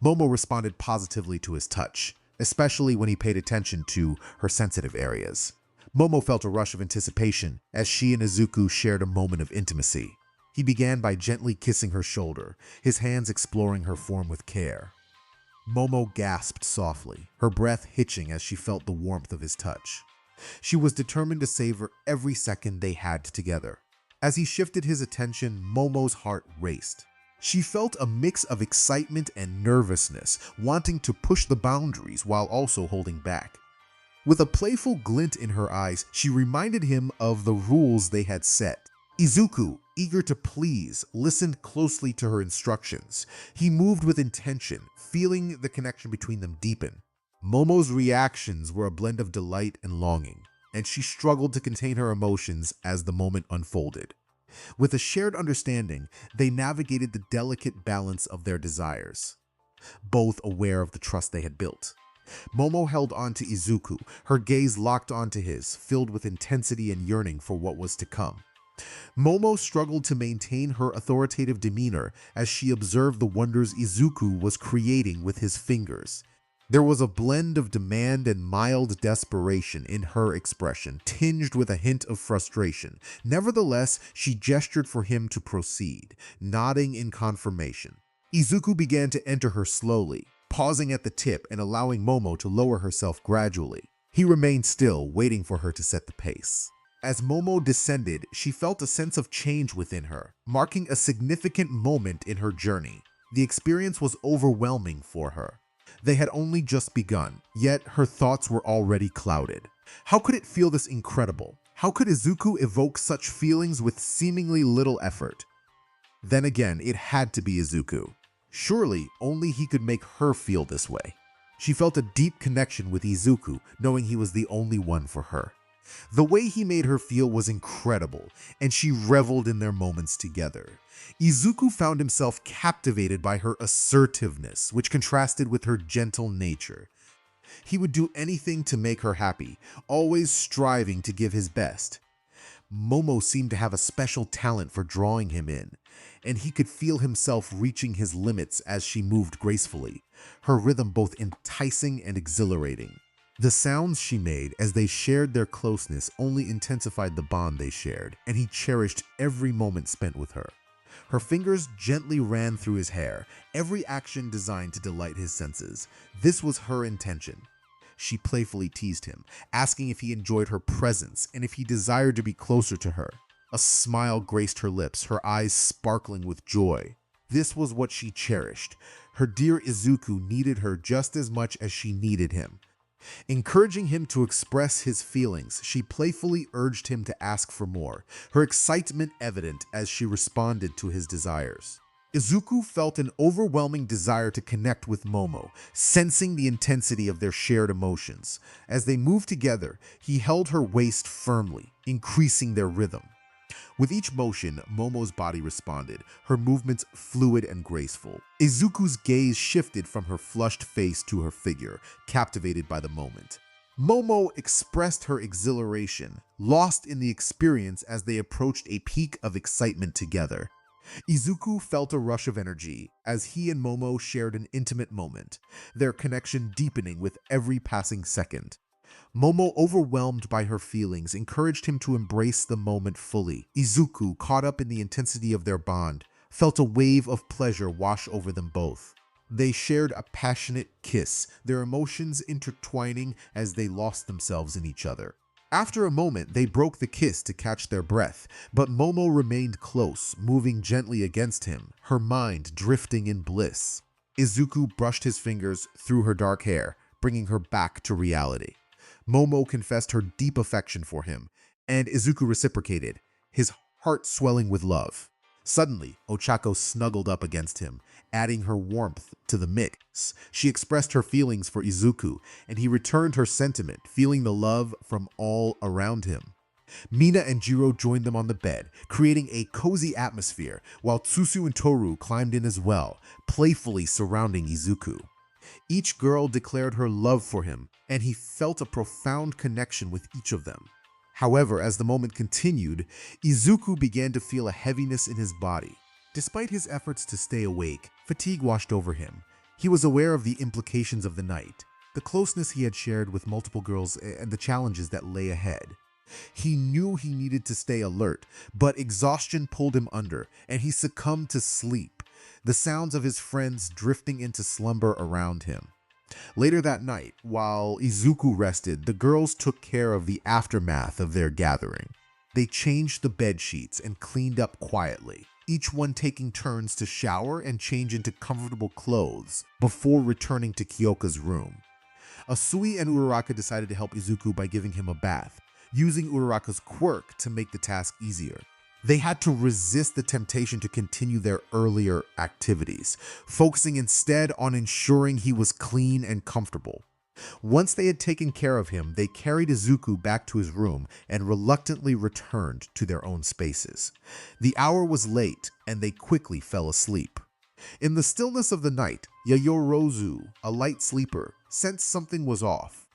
Momo responded positively to his touch, especially when he paid attention to her sensitive areas. Momo felt a rush of anticipation as she and Izuku shared a moment of intimacy. He began by gently kissing her shoulder, his hands exploring her form with care. Momo gasped softly, her breath hitching as she felt the warmth of his touch. She was determined to savor every second they had together. As he shifted his attention, Momo's heart raced. She felt a mix of excitement and nervousness, wanting to push the boundaries while also holding back. With a playful glint in her eyes, she reminded him of the rules they had set. Izuku, eager to please, listened closely to her instructions. He moved with intention, feeling the connection between them deepen. Momo's reactions were a blend of delight and longing, and she struggled to contain her emotions as the moment unfolded. With a shared understanding, they navigated the delicate balance of their desires, both aware of the trust they had built. Momo held on to Izuku, her gaze locked onto his, filled with intensity and yearning for what was to come. Momo struggled to maintain her authoritative demeanor as she observed the wonders Izuku was creating with his fingers. There was a blend of demand and mild desperation in her expression, tinged with a hint of frustration. Nevertheless, she gestured for him to proceed, nodding in confirmation. Izuku began to enter her slowly, pausing at the tip and allowing Momo to lower herself gradually. He remained still, waiting for her to set the pace. As Momo descended, she felt a sense of change within her, marking a significant moment in her journey. The experience was overwhelming for her. They had only just begun, yet her thoughts were already clouded. How could it feel this incredible? How could Izuku evoke such feelings with seemingly little effort? Then again, it had to be Izuku. Surely, only he could make her feel this way. She felt a deep connection with Izuku, knowing he was the only one for her. The way he made her feel was incredible, and she reveled in their moments together. Izuku found himself captivated by her assertiveness, which contrasted with her gentle nature. He would do anything to make her happy, always striving to give his best. Momo seemed to have a special talent for drawing him in, and he could feel himself reaching his limits as she moved gracefully, her rhythm both enticing and exhilarating. The sounds she made as they shared their closeness only intensified the bond they shared, and he cherished every moment spent with her. Her fingers gently ran through his hair, every action designed to delight his senses. This was her intention. She playfully teased him, asking if he enjoyed her presence and if he desired to be closer to her. A smile graced her lips, her eyes sparkling with joy. This was what she cherished. Her dear Izuku needed her just as much as she needed him. Encouraging him to express his feelings, she playfully urged him to ask for more, her excitement evident as she responded to his desires. Izuku felt an overwhelming desire to connect with Momo, sensing the intensity of their shared emotions. As they moved together, he held her waist firmly, increasing their rhythm. With each motion, Momo's body responded, her movements fluid and graceful. Izuku's gaze shifted from her flushed face to her figure, captivated by the moment. Momo expressed her exhilaration, lost in the experience as they approached a peak of excitement together. Izuku felt a rush of energy as he and Momo shared an intimate moment, their connection deepening with every passing second. Momo, overwhelmed by her feelings, encouraged him to embrace the moment fully. Izuku, caught up in the intensity of their bond, felt a wave of pleasure wash over them both. They shared a passionate kiss, their emotions intertwining as they lost themselves in each other. After a moment, they broke the kiss to catch their breath, but Momo remained close, moving gently against him, her mind drifting in bliss. Izuku brushed his fingers through her dark hair, bringing her back to reality. Momo confessed her deep affection for him, and Izuku reciprocated, his heart swelling with love. Suddenly, Ochako snuggled up against him, adding her warmth to the mix. She expressed her feelings for Izuku, and he returned her sentiment, feeling the love from all around him. Mina and Jiro joined them on the bed, creating a cozy atmosphere, while Tsusu and Toru climbed in as well, playfully surrounding Izuku. Each girl declared her love for him, and he felt a profound connection with each of them. However, as the moment continued, Izuku began to feel a heaviness in his body. Despite his efforts to stay awake, fatigue washed over him. He was aware of the implications of the night, the closeness he had shared with multiple girls, and the challenges that lay ahead. He knew he needed to stay alert, but exhaustion pulled him under, and he succumbed to sleep, the sounds of his friends drifting into slumber around him. Later that night, while Izuku rested, the girls took care of the aftermath of their gathering. They changed the bed sheets and cleaned up quietly, each one taking turns to shower and change into comfortable clothes before returning to Kyoka's room. Asui and Uraraka decided to help Izuku by giving him a bath, using Uraraka's quirk to make the task easier. They had to resist the temptation to continue their earlier activities, focusing instead on ensuring he was clean and comfortable. Once they had taken care of him, they carried Izuku back to his room and reluctantly returned to their own spaces. The hour was late, and they quickly fell asleep. In the stillness of the night, Yayorozu, a light sleeper, sensed something was off.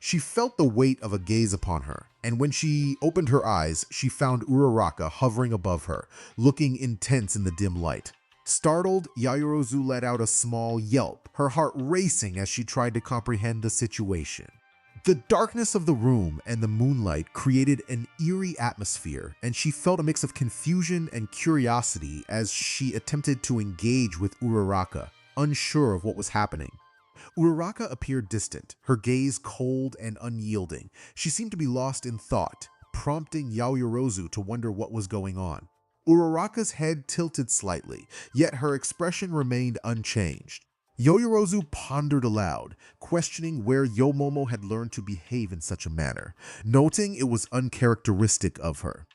She felt the weight of a gaze upon her, and when she opened her eyes, she found Uraraka hovering above her, looking intense in the dim light. Startled, Yayorozu let out a small yelp, her heart racing as she tried to comprehend the situation. The darkness of the room and the moonlight created an eerie atmosphere, and she felt a mix of confusion and curiosity as she attempted to engage with Uraraka, unsure of what was happening. Uraraka appeared distant, her gaze cold and unyielding. She seemed to be lost in thought, prompting Yayorozu to wonder what was going on. Uraraka's head tilted slightly, yet her expression remained unchanged. Yayorozu pondered aloud, questioning where Yomomo had learned to behave in such a manner, noting it was uncharacteristic of her.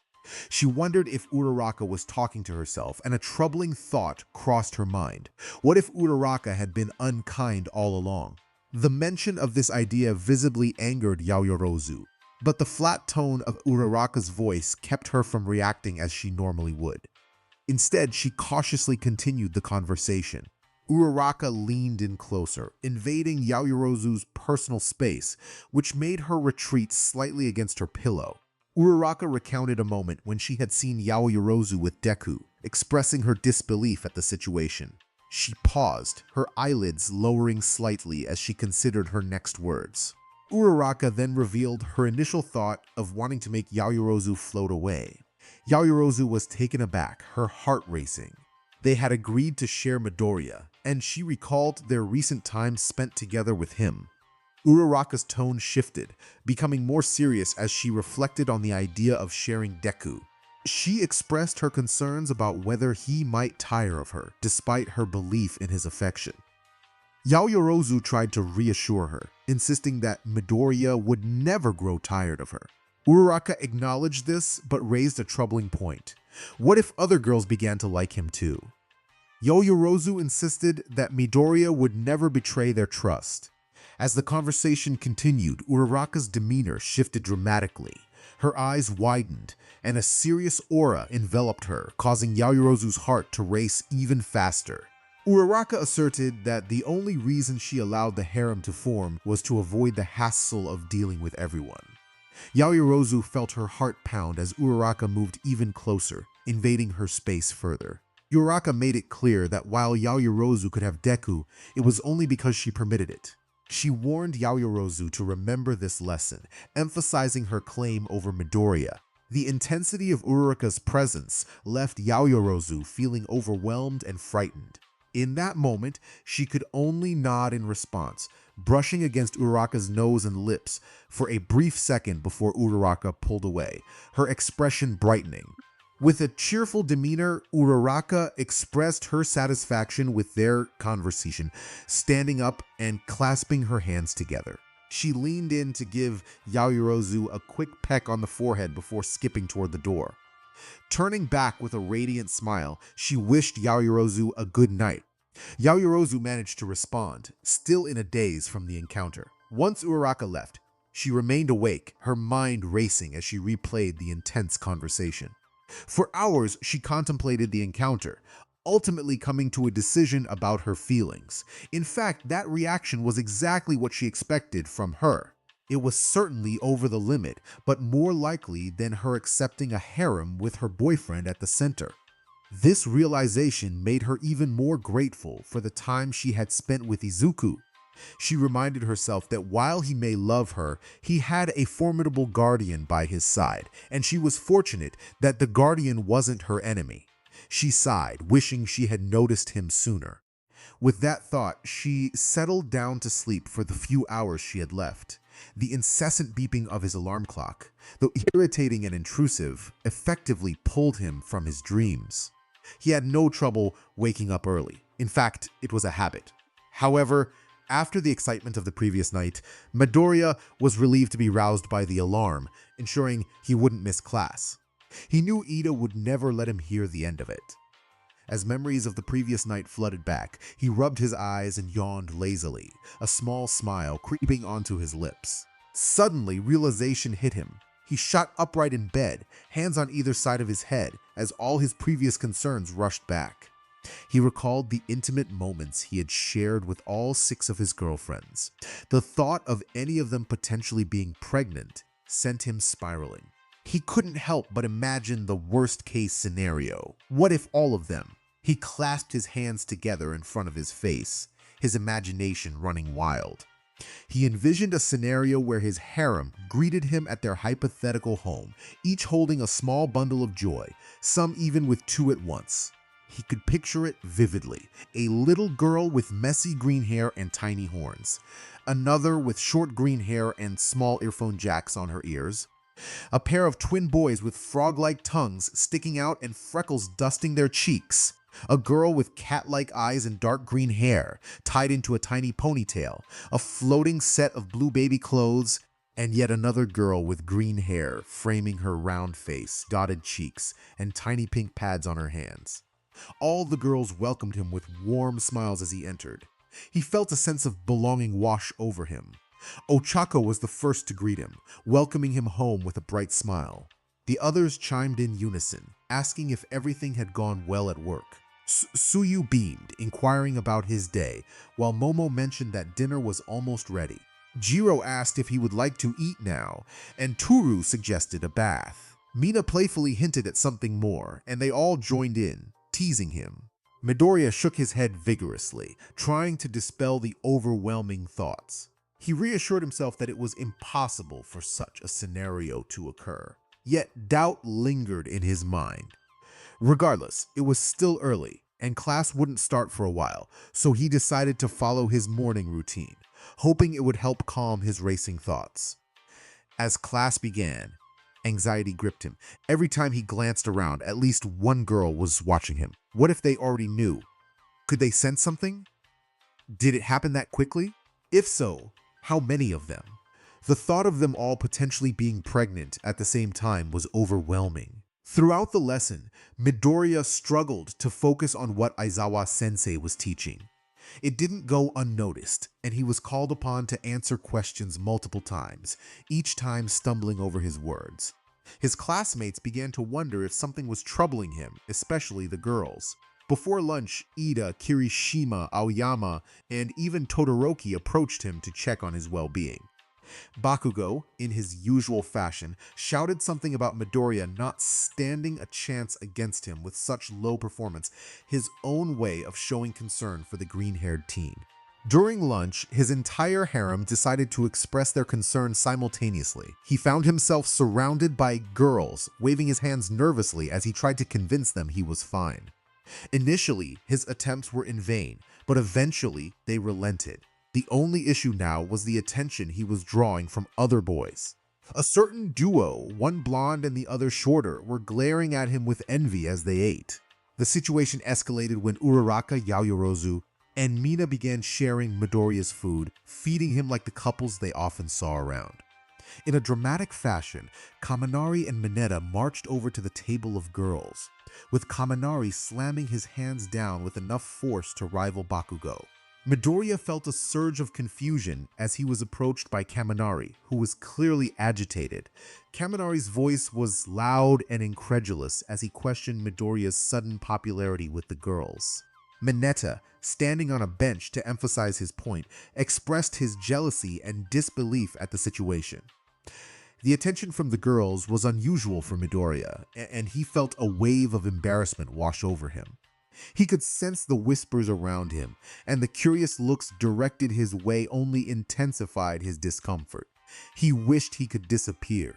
She wondered if Uraraka was talking to herself, and a troubling thought crossed her mind. What if Uraraka had been unkind all along? The mention of this idea visibly angered Yayorozu, but the flat tone of Uraraka's voice kept her from reacting as she normally would. Instead, she cautiously continued the conversation. Uraraka leaned in closer, invading Yayorozu's personal space, which made her retreat slightly against her pillow. Uraraka recounted a moment when she had seen Yayorozu with Deku, expressing her disbelief at the situation. She paused, her eyelids lowering slightly as she considered her next words. Uraraka then revealed her initial thought of wanting to make Yayorozu float away. Yayorozu was taken aback, her heart racing. They had agreed to share Midoriya, and she recalled their recent time spent together with him. Uraraka's tone shifted, becoming more serious as she reflected on the idea of sharing Deku. She expressed her concerns about whether he might tire of her, despite her belief in his affection. Yayorozu tried to reassure her, insisting that Midoriya would never grow tired of her. Uraraka acknowledged this, but raised a troubling point. What if other girls began to like him too? Yayorozu insisted that Midoriya would never betray their trust. As the conversation continued, Uraraka's demeanor shifted dramatically. Her eyes widened, and a serious aura enveloped her, causing Yayorozu's heart to race even faster. Uraraka asserted that the only reason she allowed the harem to form was to avoid the hassle of dealing with everyone. Yayorozu felt her heart pound as Uraraka moved even closer, invading her space further. Uraraka made it clear that while Yayorozu could have Deku, it was only because she permitted it. She warned Yayorozu to remember this lesson, emphasizing her claim over Midoriya. The intensity of Uraraka's presence left Yayorozu feeling overwhelmed and frightened. In that moment, she could only nod in response, brushing against Uraraka's nose and lips for a brief second before Uraraka pulled away, her expression brightening. With a cheerful demeanor, Uraraka expressed her satisfaction with their conversation, standing up and clasping her hands together. She leaned in to give Yayorozu a quick peck on the forehead before skipping toward the door. Turning back with a radiant smile, she wished Yayorozu a good night. Yayorozu managed to respond, still in a daze from the encounter. Once Uraraka left, she remained awake, her mind racing as she replayed the intense conversation. For hours, she contemplated the encounter, ultimately coming to a decision about her feelings. In fact, that reaction was exactly what she expected from her. It was certainly over the limit, but more likely than her accepting a harem with her boyfriend at the center. This realization made her even more grateful for the time she had spent with Izuku. She reminded herself that while he may love her, he had a formidable guardian by his side, and she was fortunate that the guardian wasn't her enemy. She sighed, wishing she had noticed him sooner. With that thought, she settled down to sleep for the few hours she had left. The incessant beeping of his alarm clock, though irritating and intrusive, effectively pulled him from his dreams. He had no trouble waking up early. In fact, it was a habit. However, after the excitement of the previous night, Midoriya was relieved to be roused by the alarm, ensuring he wouldn't miss class. He knew Ida would never let him hear the end of it. As memories of the previous night flooded back, he rubbed his eyes and yawned lazily, a small smile creeping onto his lips. Suddenly, realization hit him. He shot upright in bed, hands on either side of his head, as all his previous concerns rushed back. He recalled the intimate moments he had shared with all 6 of his girlfriends. The thought of any of them potentially being pregnant sent him spiraling. He couldn't help but imagine the worst-case scenario. What if all of them? He clasped his hands together in front of his face, his imagination running wild. He envisioned a scenario where his harem greeted him at their hypothetical home, each holding a small bundle of joy, some even with 2 at once. He could picture it vividly. A little girl with messy green hair and tiny horns. Another with short green hair and small earphone jacks on her ears. A pair of twin boys with frog-like tongues sticking out and freckles dusting their cheeks. A girl with cat-like eyes and dark green hair, tied into a tiny ponytail. A floating set of blue baby clothes. And yet another girl with green hair framing her round face, dotted cheeks, and tiny pink pads on her hands. All the girls welcomed him with warm smiles as he entered. He felt a sense of belonging wash over him. Ochako was the first to greet him, welcoming him home with a bright smile. The others chimed in unison, asking if everything had gone well at work. Suyu beamed, inquiring about his day, while Momo mentioned that dinner was almost ready. Jiro asked if he would like to eat now, and Toru suggested a bath. Mina playfully hinted at something more, and they all joined in, teasing him. Midoriya shook his head vigorously, trying to dispel the overwhelming thoughts. He reassured himself that it was impossible for such a scenario to occur. Yet doubt lingered in his mind. Regardless, it was still early, and class wouldn't start for a while, so he decided to follow his morning routine, hoping it would help calm his racing thoughts. As class began, anxiety gripped him. Every time he glanced around, at least one girl was watching him. What if they already knew? Could they sense something? Did it happen that quickly? If so, how many of them? The thought of them all potentially being pregnant at the same time was overwhelming. Throughout the lesson, Midoriya struggled to focus on what Aizawa-sensei was teaching. It didn't go unnoticed, and he was called upon to answer questions multiple times, each time stumbling over his words. His classmates began to wonder if something was troubling him, especially the girls. Before lunch, Ida, Kirishima, Aoyama, and even Todoroki approached him to check on his well-being. Bakugo, in his usual fashion, shouted something about Midoriya not standing a chance against him with such low performance, his own way of showing concern for the green-haired teen. During lunch, his entire harem decided to express their concern simultaneously. He found himself surrounded by girls, waving his hands nervously as he tried to convince them he was fine. Initially, his attempts were in vain, but eventually they relented. The only issue now was the attention he was drawing from other boys. A certain duo, one blonde and the other shorter, were glaring at him with envy as they ate. The situation escalated when Uraraka Yaoyorozu and Mina began sharing Midoriya's food, feeding him like the couples they often saw around. In a dramatic fashion, Kaminari and Mineta marched over to the table of girls, with Kaminari slamming his hands down with enough force to rival Bakugo. Midoriya felt a surge of confusion as he was approached by Kaminari, who was clearly agitated. Kaminari's voice was loud and incredulous as he questioned Midoriya's sudden popularity with the girls. Mineta, standing on a bench to emphasize his point, expressed his jealousy and disbelief at the situation. The attention from the girls was unusual for Midoriya, and he felt a wave of embarrassment wash over him. He could sense the whispers around him, and the curious looks directed his way only intensified his discomfort. He wished he could disappear.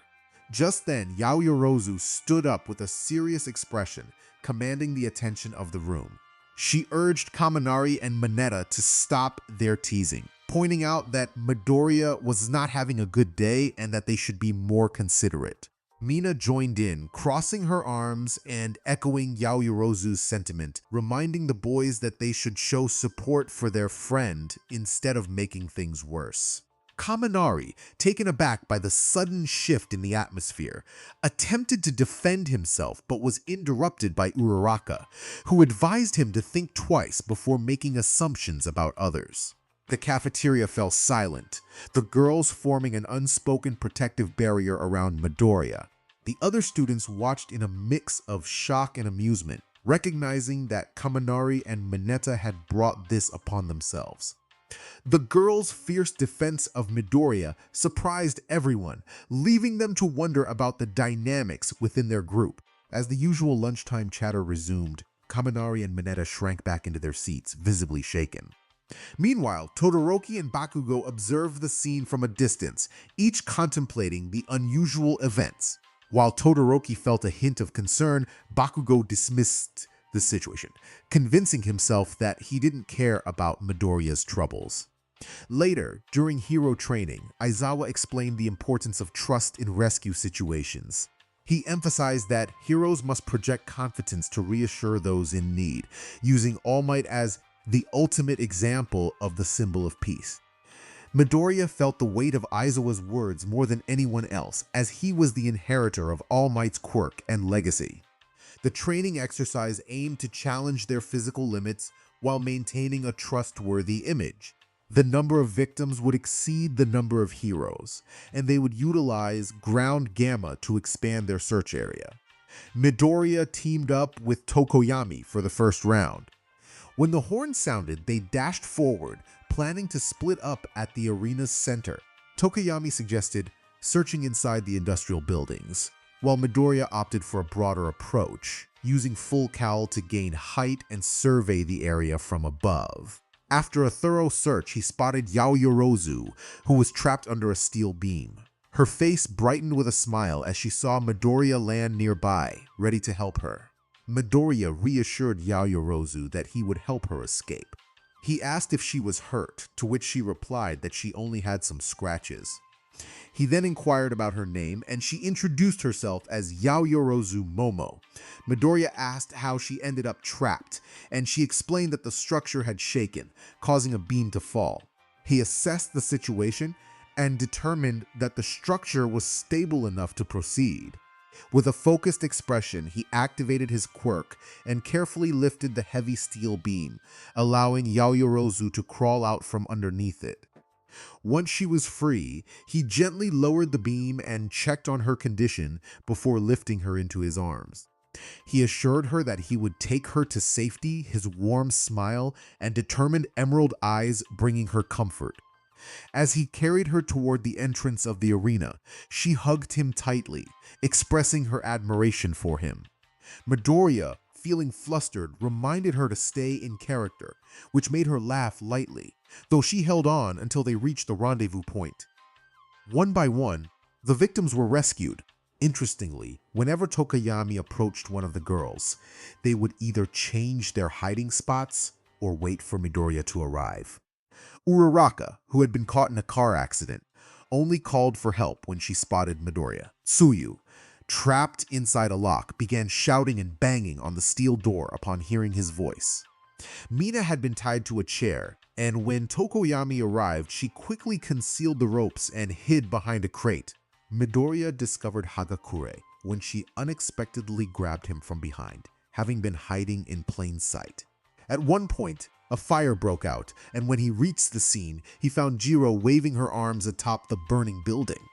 Just then, Yaoyorozu stood up with a serious expression, commanding the attention of the room. She urged Kaminari and Mineta to stop their teasing, pointing out that Midoriya was not having a good day and that they should be more considerate. Mina joined in, crossing her arms and echoing Yaoyorozu's sentiment, reminding the boys that they should show support for their friend instead of making things worse. Kaminari, taken aback by the sudden shift in the atmosphere, attempted to defend himself but was interrupted by Uraraka, who advised him to think twice before making assumptions about others. The cafeteria fell silent, the girls forming an unspoken protective barrier around Midoriya. The other students watched in a mix of shock and amusement, recognizing that Kaminari and Mineta had brought this upon themselves. The girls' fierce defense of Midoriya surprised everyone, leaving them to wonder about the dynamics within their group. As the usual lunchtime chatter resumed, Kaminari and Mineta shrank back into their seats, visibly shaken. Meanwhile, Todoroki and Bakugo observed the scene from a distance, each contemplating the unusual events. While Todoroki felt a hint of concern, Bakugo dismissed the situation, convincing himself that he didn't care about Midoriya's troubles. Later, during hero training, Aizawa explained the importance of trust in rescue situations. He emphasized that heroes must project confidence to reassure those in need, using All Might as the ultimate example of the symbol of peace. Midoriya felt the weight of Aizawa's words more than anyone else, as he was the inheritor of All Might's quirk and legacy. The training exercise aimed to challenge their physical limits while maintaining a trustworthy image. The number of victims would exceed the number of heroes, and they would utilize Ground Gamma to expand their search area. Midoriya teamed up with Tokoyami for the first round. When the horn sounded, they dashed forward, planning to split up at the arena's center. Tokoyami suggested searching inside the industrial buildings, while Midoriya opted for a broader approach, using full cowl to gain height and survey the area from above. After a thorough search, he spotted Yaoyorozu, who was trapped under a steel beam. Her face brightened with a smile as she saw Midoriya land nearby, ready to help her. Midoriya reassured Yaoyorozu that he would help her escape. He asked if she was hurt, to which she replied that she only had some scratches. He then inquired about her name, and she introduced herself as Yaoyorozu Momo. Midoriya asked how she ended up trapped, and she explained that the structure had shaken, causing a beam to fall. He assessed the situation and determined that the structure was stable enough to proceed. With a focused expression, he activated his quirk and carefully lifted the heavy steel beam, allowing Yaoyorozu to crawl out from underneath it. Once she was free, he gently lowered the beam and checked on her condition before lifting her into his arms. He assured her that he would take her to safety, his warm smile and determined emerald eyes bringing her comfort. As he carried her toward the entrance of the arena, she hugged him tightly, expressing her admiration for him. Midoriya, feeling flustered, reminded her to stay in character, which made her laugh lightly, though she held on until they reached the rendezvous point. One by one, the victims were rescued. Interestingly, whenever Tokoyami approached one of the girls, they would either change their hiding spots or wait for Midoriya to arrive. Uraraka, who had been caught in a car accident, only called for help when she spotted Midoriya. Tsuyu, trapped inside a lock, began shouting and banging on the steel door upon hearing his voice. Mina had been tied to a chair, and when Tokoyami arrived, she quickly concealed the ropes and hid behind a crate. Midoriya discovered Hagakure when she unexpectedly grabbed him from behind, having been hiding in plain sight. At one point, a fire broke out, and when he reached the scene, he found Jiro waving her arms atop the burning building.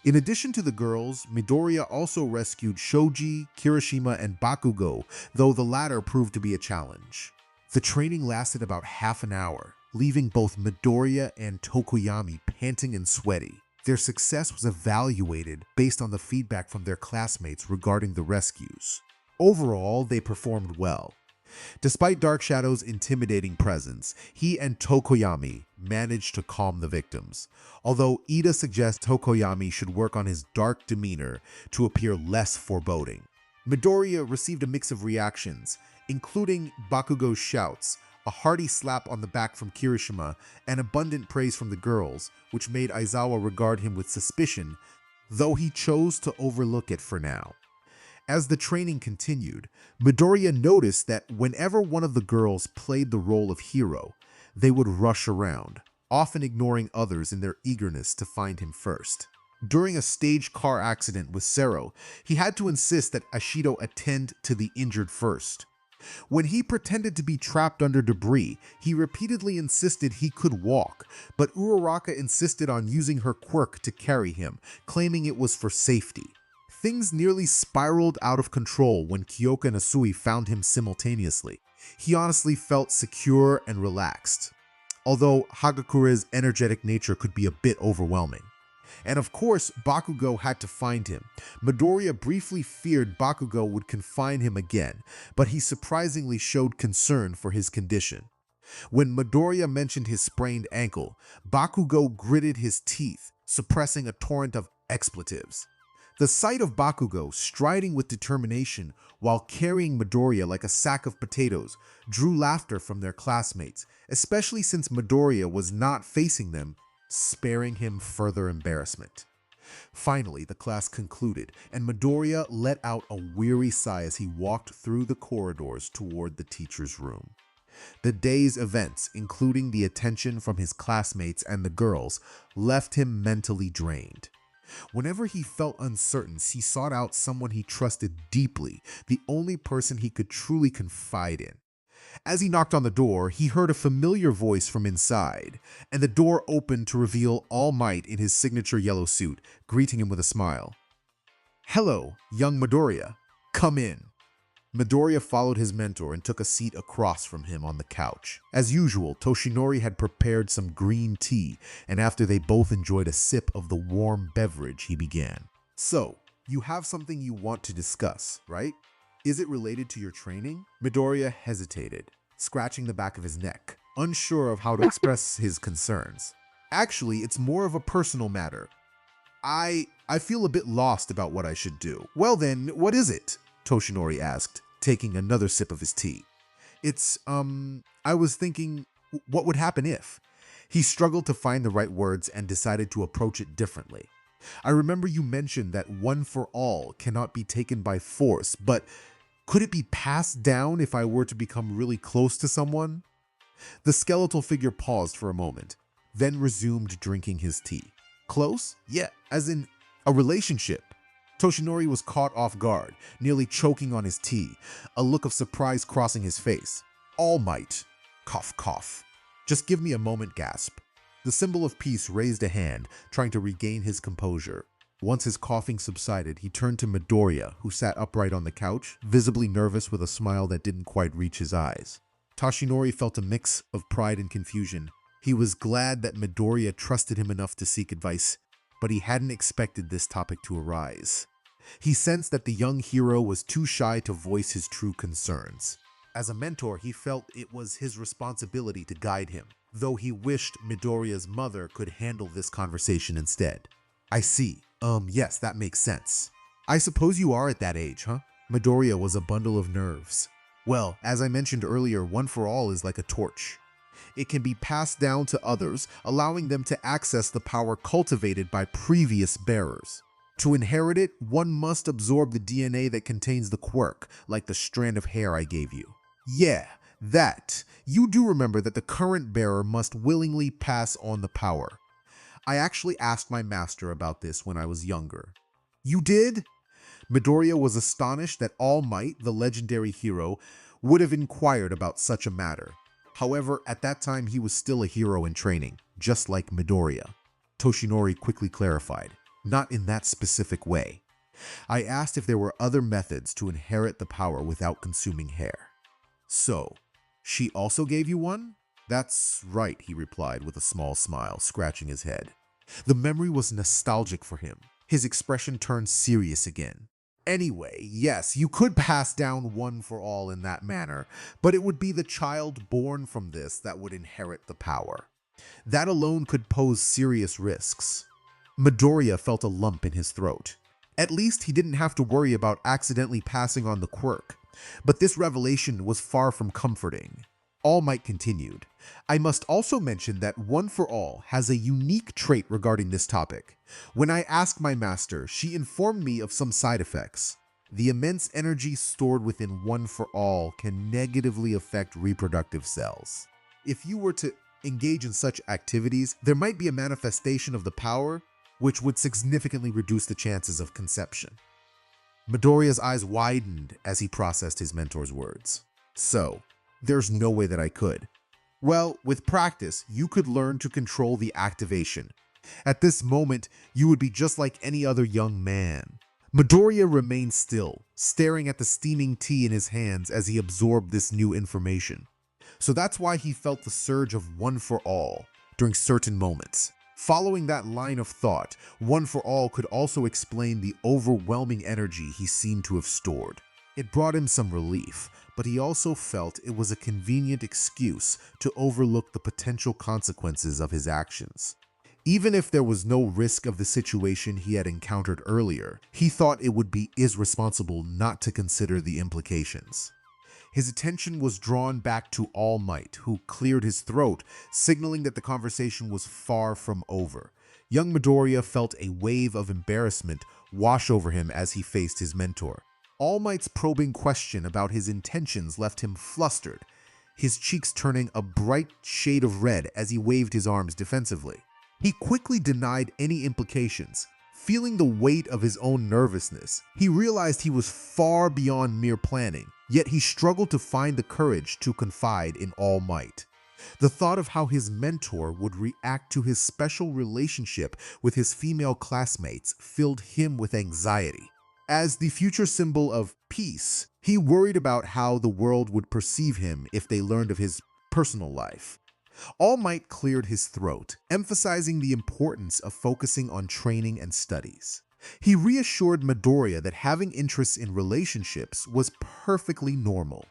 In addition to the girls, Midoriya also rescued Shoji, Kirishima, and Bakugo, though the latter proved to be a challenge. The training lasted about half an hour, leaving both Midoriya and Tokoyami panting and sweaty. Their success was evaluated based on the feedback from their classmates regarding the rescues. Overall, they performed well. Despite Dark Shadow's intimidating presence, he and Tokoyami managed to calm the victims, although Ida suggests Tokoyami should work on his dark demeanor to appear less foreboding. Midoriya received a mix of reactions, including Bakugo's shouts, a hearty slap on the back from Kirishima, and abundant praise from the girls, which made Aizawa regard him with suspicion, though he chose to overlook it for now. As the training continued, Midoriya noticed that whenever one of the girls played the role of hero, they would rush around, often ignoring others in their eagerness to find him first. During a staged car accident with Sero, he had to insist that Ashido attend to the injured first. When he pretended to be trapped under debris, he repeatedly insisted he could walk, but Uraraka insisted on using her quirk to carry him, claiming it was for safety. Things nearly spiraled out of control when Kyoka and Asui found him simultaneously. He honestly felt secure and relaxed, although Hagakure's energetic nature could be a bit overwhelming. And of course, Bakugo had to find him. Midoriya briefly feared Bakugo would confine him again, but he surprisingly showed concern for his condition. When Midoriya mentioned his sprained ankle, Bakugo gritted his teeth, suppressing a torrent of expletives. The sight of Bakugo striding with determination while carrying Midoriya like a sack of potatoes drew laughter from their classmates, especially since Midoriya was not facing them, sparing him further embarrassment. Finally, the class concluded, and Midoriya let out a weary sigh as he walked through the corridors toward the teacher's room. The day's events, including the attention from his classmates and the girls, left him mentally drained. Whenever he felt uncertain, he sought out someone he trusted deeply, the only person he could truly confide in. As he knocked on the door, he heard a familiar voice from inside, and the door opened to reveal All Might in his signature yellow suit, greeting him with a smile. "Hello, young Midoriya. Come in." Midoriya followed his mentor and took a seat across from him on the couch. As usual, Toshinori had prepared some green tea, and after they both enjoyed a sip of the warm beverage, he began. "So, you have something you want to discuss, right? Is it related to your training?" Midoriya hesitated, scratching the back of his neck, unsure of how to express his concerns. "Actually, it's more of a personal matter. I feel a bit lost about what I should do." "Well then, what is it?" Toshinori asked, taking another sip of his tea. I was thinking, what would happen if?" He struggled to find the right words and decided to approach it differently. "I remember you mentioned that one for all cannot be taken by force, but could it be passed down if I were to become really close to someone?" The skeletal figure paused for a moment, then resumed drinking his tea. "Close? Yeah, as in a relationship." Toshinori was caught off guard, nearly choking on his tea, a look of surprise crossing his face. "All Might." Cough, cough. "Just give me a moment," gasp. The symbol of peace raised a hand, trying to regain his composure. Once his coughing subsided, he turned to Midoriya, who sat upright on the couch, visibly nervous with a smile that didn't quite reach his eyes. Toshinori felt a mix of pride and confusion. He was glad that Midoriya trusted him enough to seek advice, but he hadn't expected this topic to arise. He sensed that the young hero was too shy to voice his true concerns. As a mentor, he felt it was his responsibility to guide him, though he wished Midoriya's mother could handle this conversation instead. "I see. Yes, that makes sense. I suppose you are at that age, huh?" Midoriya was a bundle of nerves. "Well, as I mentioned earlier, one for all is like a torch. It can be passed down to others, allowing them to access the power cultivated by previous bearers. To inherit it, one must absorb the DNA that contains the quirk, like the strand of hair I gave you." "Yeah, that. You do remember that the current bearer must willingly pass on the power. I actually asked my master about this when I was younger." "You did?" Midoriya was astonished that All Might, the legendary hero, would have inquired about such a matter. However, at that time he was still a hero in training, just like Midoriya. Toshinori quickly clarified, "Not in that specific way. I asked if there were other methods to inherit the power without consuming hair." "So, she also gave you one?" "That's right," he replied with a small smile, scratching his head. The memory was nostalgic for him. His expression turned serious again. Anyway, yes, you could pass down one for all in that manner, but it would be the child born from this that would inherit the power. That alone could pose serious risks. Midoriya felt a lump in his throat. At least he didn't have to worry about accidentally passing on the quirk. But this revelation was far from comforting. All Might continued. I must also mention that One for All has a unique trait regarding this topic. When I asked my master, she informed me of some side effects. The immense energy stored within One for All can negatively affect reproductive cells. If you were to engage in such activities, there might be a manifestation of the power, which would significantly reduce the chances of conception. Midoriya's eyes widened as he processed his mentor's words. So, there's no way that I could. Well, with practice, you could learn to control the activation. At this moment, you would be just like any other young man. Midoriya remained still, staring at the steaming tea in his hands as he absorbed this new information. So that's why he felt the surge of One for All during certain moments. Following that line of thought, One for All could also explain the overwhelming energy he seemed to have stored. It brought him some relief, but he also felt it was a convenient excuse to overlook the potential consequences of his actions. Even if there was no risk of the situation he had encountered earlier, he thought it would be irresponsible not to consider the implications. His attention was drawn back to All Might, who cleared his throat, signaling that the conversation was far from over. Young Midoriya felt a wave of embarrassment wash over him as he faced his mentor. All Might's probing question about his intentions left him flustered, his cheeks turning a bright shade of red as he waved his arms defensively. He quickly denied any implications. Feeling the weight of his own nervousness, he realized he was far beyond mere planning, yet he struggled to find the courage to confide in All Might. The thought of how his mentor would react to his special relationship with his female classmates filled him with anxiety. As the future symbol of peace, he worried about how the world would perceive him if they learned of his personal life. All Might cleared his throat, emphasizing the importance of focusing on training and studies. He reassured Midoriya that having interests in relationships was perfectly normal.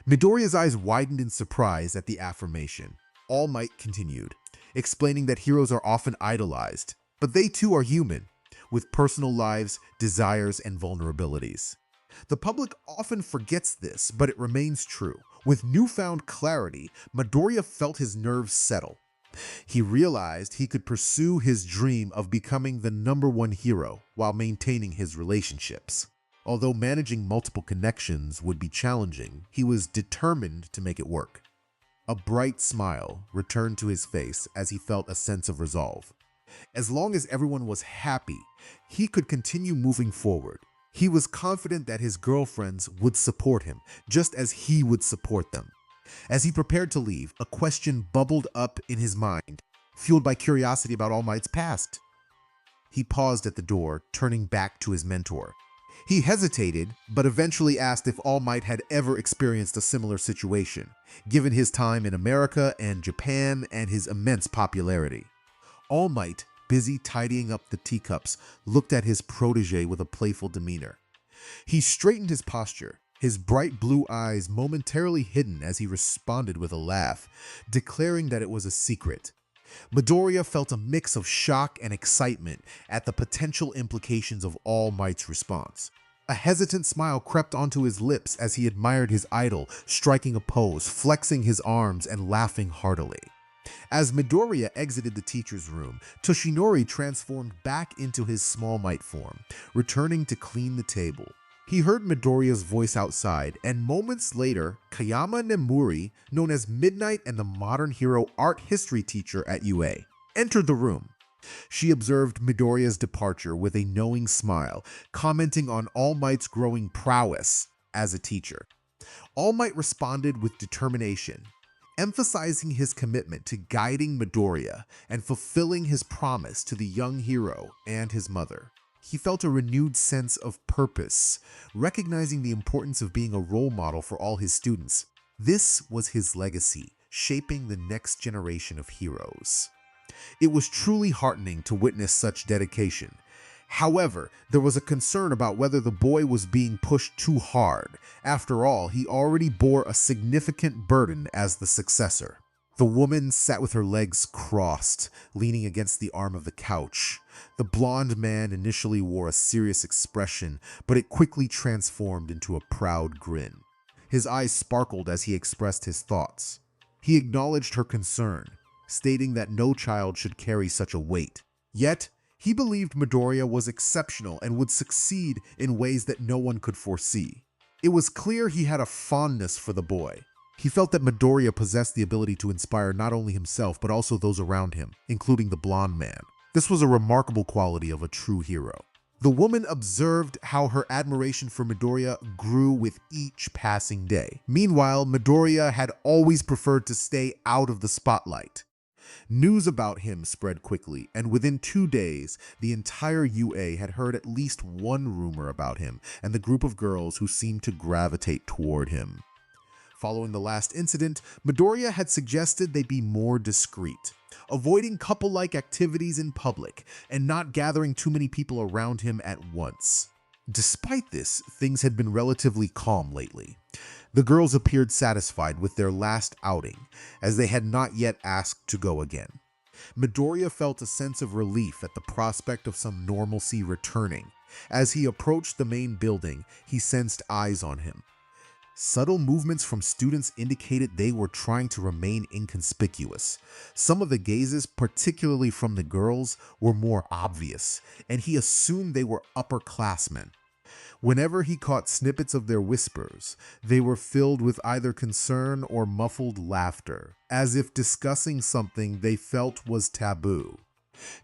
Midoriya's eyes widened in surprise at the affirmation. All Might continued, explaining that heroes are often idolized, but they too are human, with personal lives, desires, and vulnerabilities. The public often forgets this, but it remains true. With newfound clarity, Midoriya felt his nerves settle. He realized he could pursue his dream of becoming the #1 hero while maintaining his relationships. Although managing multiple connections would be challenging, he was determined to make it work. A bright smile returned to his face as he felt a sense of resolve. As long as everyone was happy, he could continue moving forward. He was confident that his girlfriends would support him, just as he would support them. As he prepared to leave, a question bubbled up in his mind, fueled by curiosity about All Might's past. He paused at the door, turning back to his mentor. He hesitated, but eventually asked if All Might had ever experienced a similar situation, given his time in America and Japan and his immense popularity. All Might, busy tidying up the teacups, looked at his protege with a playful demeanor. He straightened his posture, his bright blue eyes momentarily hidden as he responded with a laugh, declaring that it was a secret. Midoriya felt a mix of shock and excitement at the potential implications of All Might's response. A hesitant smile crept onto his lips as he admired his idol, striking a pose, flexing his arms, and laughing heartily. As Midoriya exited the teacher's room, Toshinori transformed back into his Small Might form, returning to clean the table. He heard Midoriya's voice outside, and moments later, Kayama Nemuri, known as Midnight and the modern hero art history teacher at UA, entered the room. She observed Midoriya's departure with a knowing smile, commenting on All Might's growing prowess as a teacher. All Might responded with determination, emphasizing his commitment to guiding Midoriya and fulfilling his promise to the young hero and his mother. He felt a renewed sense of purpose, recognizing the importance of being a role model for all his students. This was his legacy, shaping the next generation of heroes. It was truly heartening to witness such dedication. However, there was a concern about whether the boy was being pushed too hard. After all, he already bore a significant burden as the successor. The woman sat with her legs crossed, leaning against the arm of the couch. The blonde man initially wore a serious expression, but it quickly transformed into a proud grin. His eyes sparkled as he expressed his thoughts. He acknowledged her concern, stating that no child should carry such a weight. Yet, he believed Midoriya was exceptional and would succeed in ways that no one could foresee. It was clear he had a fondness for the boy. He felt that Midoriya possessed the ability to inspire not only himself but also those around him, including the blonde man. This was a remarkable quality of a true hero. The woman observed how her admiration for Midoriya grew with each passing day. Meanwhile, Midoriya had always preferred to stay out of the spotlight. News about him spread quickly, and within 2 days, the entire UA had heard at least one rumor about him and the group of girls who seemed to gravitate toward him. Following the last incident, Midoriya had suggested they be more discreet, avoiding couple-like activities in public and not gathering too many people around him at once. Despite this, things had been relatively calm lately. The girls appeared satisfied with their last outing, as they had not yet asked to go again. Midoriya felt a sense of relief at the prospect of some normalcy returning. As he approached the main building, he sensed eyes on him. Subtle movements from students indicated they were trying to remain inconspicuous. Some of the gazes, particularly from the girls, were more obvious, and he assumed they were upperclassmen. Whenever he caught snippets of their whispers, they were filled with either concern or muffled laughter, as if discussing something they felt was taboo.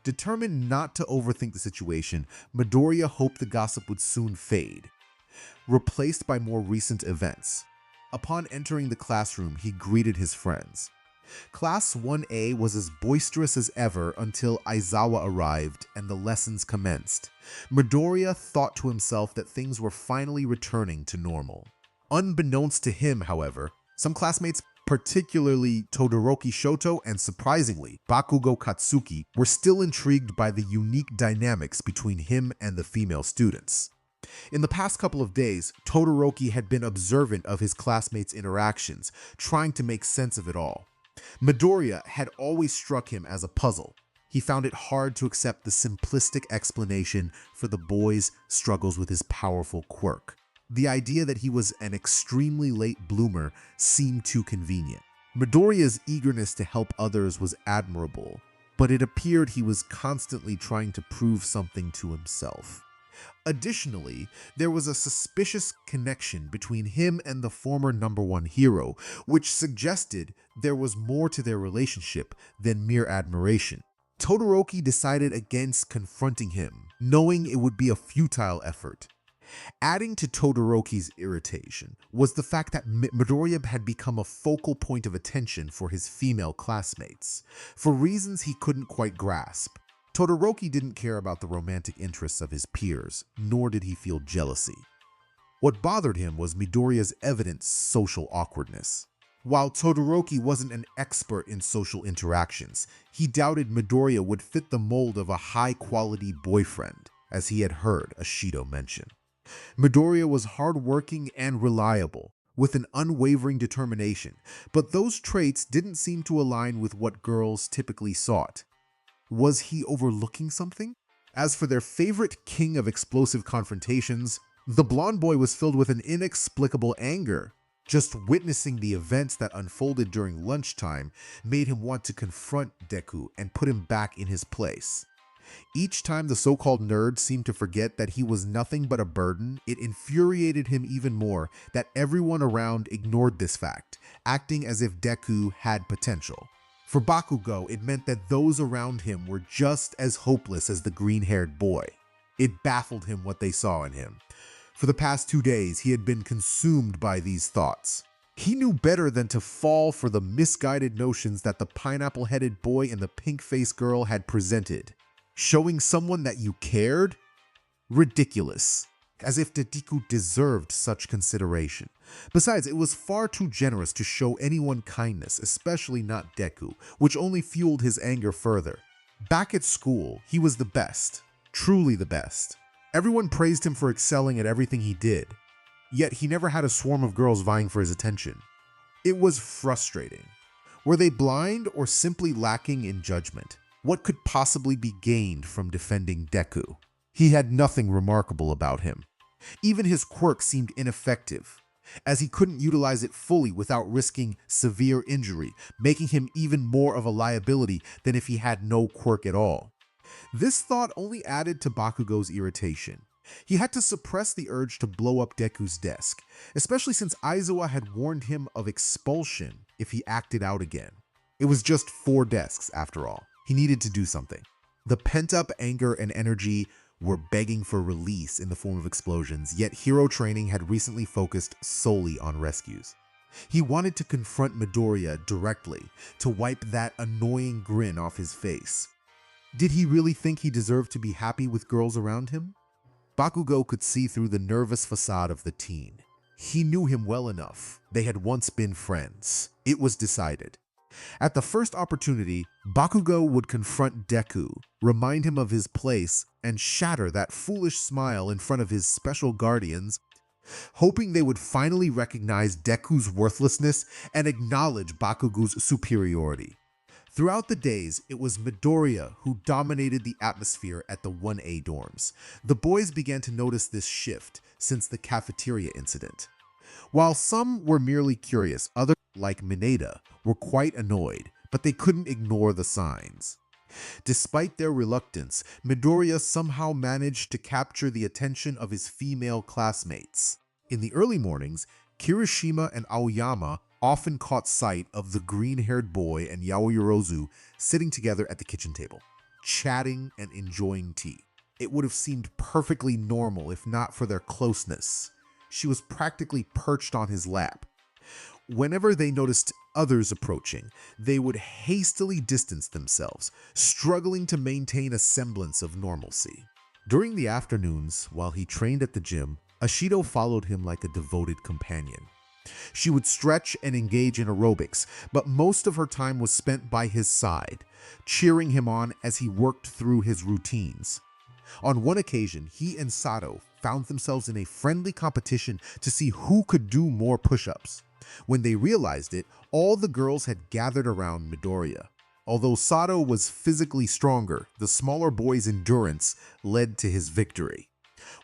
Determined not to overthink the situation, Midoriya hoped the gossip would soon fade, replaced by more recent events. Upon entering the classroom, he greeted his friends. Class 1A was as boisterous as ever until Aizawa arrived and the lessons commenced. Midoriya thought to himself that things were finally returning to normal. Unbeknownst to him, however, some classmates, particularly Todoroki Shoto and surprisingly Bakugo Katsuki, were still intrigued by the unique dynamics between him and the female students. In the past couple of days, Todoroki had been observant of his classmates' interactions, trying to make sense of it all. Midoriya had always struck him as a puzzle. He found it hard to accept the simplistic explanation for the boy's struggles with his powerful quirk. The idea that he was an extremely late bloomer seemed too convenient. Midoriya's eagerness to help others was admirable, but it appeared he was constantly trying to prove something to himself. Additionally, there was a suspicious connection between him and the former #1 hero, which suggested there was more to their relationship than mere admiration. Todoroki decided against confronting him, knowing it would be a futile effort. Adding to Todoroki's irritation was the fact that Midoriya had become a focal point of attention for his female classmates, for reasons he couldn't quite grasp. Todoroki didn't care about the romantic interests of his peers, nor did he feel jealousy. What bothered him was Midoriya's evident social awkwardness. While Todoroki wasn't an expert in social interactions, he doubted Midoriya would fit the mold of a high-quality boyfriend, as he had heard Ashido mention. Midoriya was hardworking and reliable, with an unwavering determination, but those traits didn't seem to align with what girls typically sought. Was he overlooking something? As for their favorite king of explosive confrontations, the blonde boy was filled with an inexplicable anger. Just witnessing the events that unfolded during lunchtime made him want to confront Deku and put him back in his place. Each time the so-called nerd seemed to forget that he was nothing but a burden, it infuriated him even more that everyone around ignored this fact, acting as if Deku had potential. For Bakugo, it meant that those around him were just as hopeless as the green-haired boy. It baffled him what they saw in him. For the past 2 days, he had been consumed by these thoughts. He knew better than to fall for the misguided notions that the pineapple-headed boy and the pink-faced girl had presented. Showing someone that you cared? Ridiculous. as if Deku deserved such consideration. Besides, it was far too generous to show anyone kindness, especially not Deku, which only fueled his anger further. Back at school, he was the best, truly the best. Everyone praised him for excelling at everything he did, yet he never had a swarm of girls vying for his attention. It was frustrating. Were they blind or simply lacking in judgment? What could possibly be gained from defending Deku? He had nothing remarkable about him. Even his quirk seemed ineffective, as he couldn't utilize it fully without risking severe injury, making him even more of a liability than if he had no quirk at all. This thought only added to Bakugo's irritation. He had to suppress the urge to blow up Deku's desk, especially since Aizawa had warned him of expulsion if he acted out again. It was just 4 desks after all. He needed to do something. The pent-up anger and energy were begging for release in the form of explosions, yet hero training had recently focused solely on rescues. He wanted to confront Midoriya directly, to wipe that annoying grin off his face. Did he really think he deserved to be happy with girls around him? Bakugo could see through the nervous facade of the teen. He knew him well enough. They had once been friends. It was decided. At the first opportunity, Bakugo would confront Deku, remind him of his place, and shatter that foolish smile in front of his special guardians, hoping they would finally recognize Deku's worthlessness and acknowledge Bakugo's superiority. Throughout the days, it was Midoriya who dominated the atmosphere at the 1A dorms. The boys began to notice this shift since the cafeteria incident. While some were merely curious, others, like Mineta, were quite annoyed, but they couldn't ignore the signs. Despite their reluctance, Midoriya somehow managed to capture the attention of his female classmates. In the early mornings, Kirishima and Aoyama often caught sight of the green-haired boy and Yaoyorozu sitting together at the kitchen table, chatting and enjoying tea. It would have seemed perfectly normal if not for their closeness. She was practically perched on his lap. Whenever they noticed others approaching, they would hastily distance themselves, struggling to maintain a semblance of normalcy. During the afternoons, while he trained at the gym, Ashido followed him like a devoted companion. She would stretch and engage in aerobics, but most of her time was spent by his side, cheering him on as he worked through his routines. On one occasion, he and Sato found themselves in a friendly competition to see who could do more push-ups. When they realized it, all the girls had gathered around Midoriya. Although Sato was physically stronger, the smaller boy's endurance led to his victory.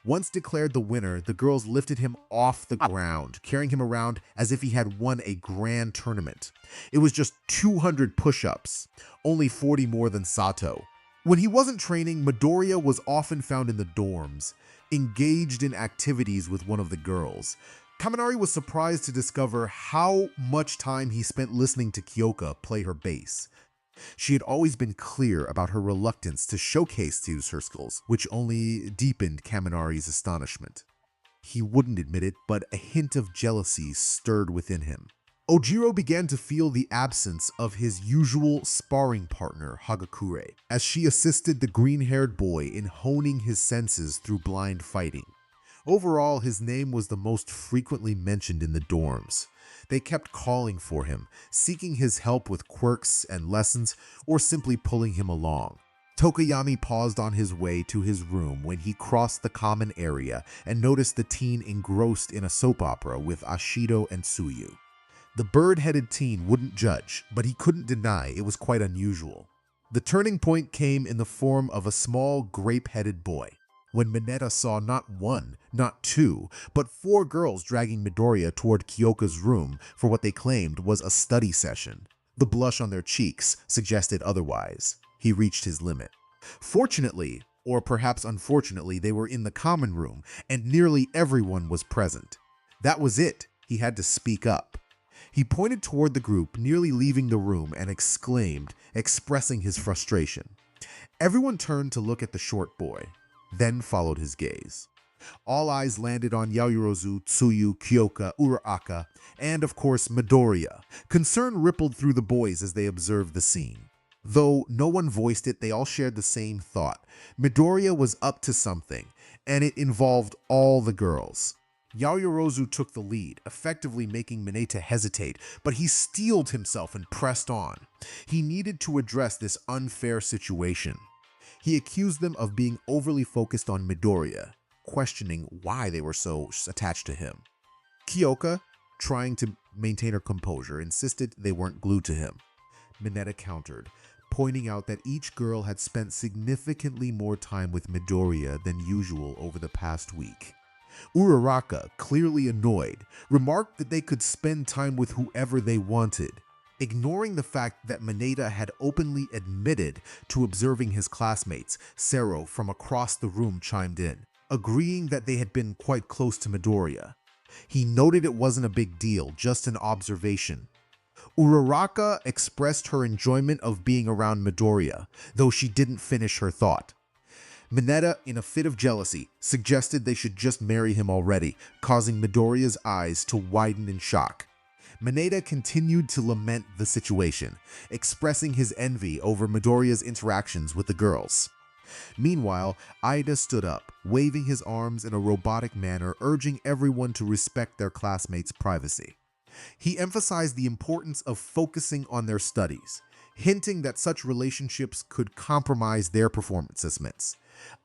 Once declared the winner, the girls lifted him off the ground, carrying him around as if he had won a grand tournament. It was just 200 push-ups, only 40 more than Sato. When he wasn't training, Midoriya was often found in the dorms, engaged in activities with one of the girls. Kaminari was surprised to discover how much time he spent listening to Kyoka play her bass. She had always been clear about her reluctance to showcase her skills, which only deepened Kaminari's astonishment. He wouldn't admit it, but a hint of jealousy stirred within him. Ojiro began to feel the absence of his usual sparring partner, Hagakure, as she assisted the green-haired boy in honing his senses through blind fighting. Overall, his name was the most frequently mentioned in the dorms. They kept calling for him, seeking his help with quirks and lessons, or simply pulling him along. Tokoyami paused on his way to his room when he crossed the common area and noticed the teen engrossed in a soap opera with Ashido and Tsuyu. The bird-headed teen wouldn't judge, but he couldn't deny it was quite unusual. The turning point came in the form of a small grape-headed boy, when Mineta saw not 1, not 2, but 4 girls dragging Midoriya toward Kyoka's room for what they claimed was a study session. The blush on their cheeks suggested otherwise. He reached his limit. Fortunately, or perhaps unfortunately, they were in the common room, and nearly everyone was present. That was it. He had to speak up. He pointed toward the group, nearly leaving the room, and exclaimed, expressing his frustration. Everyone turned to look at the short boy, then followed his gaze. All eyes landed on Yaoyorozu, Tsuyu, Kyoka, Uraraka, and of course Midoriya. Concern rippled through the boys as they observed the scene. Though no one voiced it, they all shared the same thought. Midoriya was up to something, and it involved all the girls. Yaoyorozu took the lead, effectively making Mineta hesitate, but he steeled himself and pressed on. He needed to address this unfair situation. He accused them of being overly focused on Midoriya, questioning why they were so attached to him. Kyoka, trying to maintain her composure, insisted they weren't glued to him. Mineta countered, pointing out that each girl had spent significantly more time with Midoriya than usual over the past week. Uraraka, clearly annoyed, remarked that they could spend time with whoever they wanted. Ignoring the fact that Mineta had openly admitted to observing his classmates, Sero from across the room chimed in, agreeing that they had been quite close to Midoriya. He noted it wasn't a big deal, just an observation. Uraraka expressed her enjoyment of being around Midoriya, though she didn't finish her thought. Mineta, in a fit of jealousy, suggested they should just marry him already, causing Midoriya's eyes to widen in shock. Mineta continued to lament the situation, expressing his envy over Midoriya's interactions with the girls. Meanwhile, Ida stood up, waving his arms in a robotic manner, urging everyone to respect their classmates' privacy. He emphasized the importance of focusing on their studies, hinting that such relationships could compromise their performance estimates.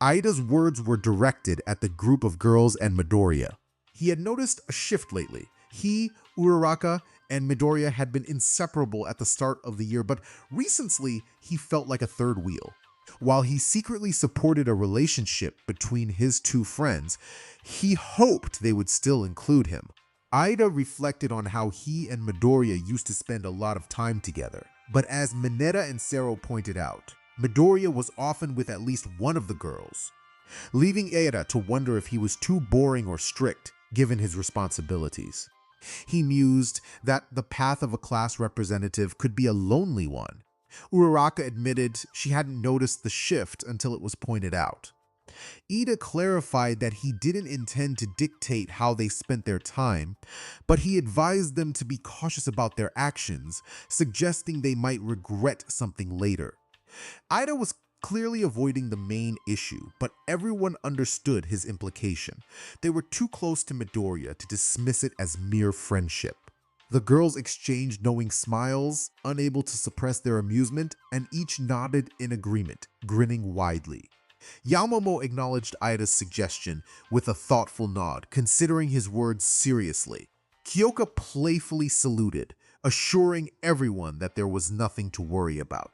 Ida's words were directed at the group of girls and Midoriya. He had noticed a shift lately. He, Uraraka, and Midoriya had been inseparable at the start of the year, but recently he felt like a third wheel. While he secretly supported a relationship between his two friends, he hoped they would still include him. Ida reflected on how he and Midoriya used to spend a lot of time together. But as Mineta and Sero pointed out, Midoriya was often with at least one of the girls, leaving Eira to wonder if he was too boring or strict, given his responsibilities. He mused that the path of a class representative could be a lonely one. Uraraka admitted she hadn't noticed the shift until it was pointed out. Ida clarified that he didn't intend to dictate how they spent their time, but he advised them to be cautious about their actions, suggesting they might regret something later. Ida was clearly avoiding the main issue, but everyone understood his implication. They were too close to Midoriya to dismiss it as mere friendship. The girls exchanged knowing smiles, unable to suppress their amusement, and each nodded in agreement, grinning widely. Yaomomo acknowledged Ida's suggestion with a thoughtful nod, considering his words seriously. Kyoka playfully saluted, assuring everyone that there was nothing to worry about.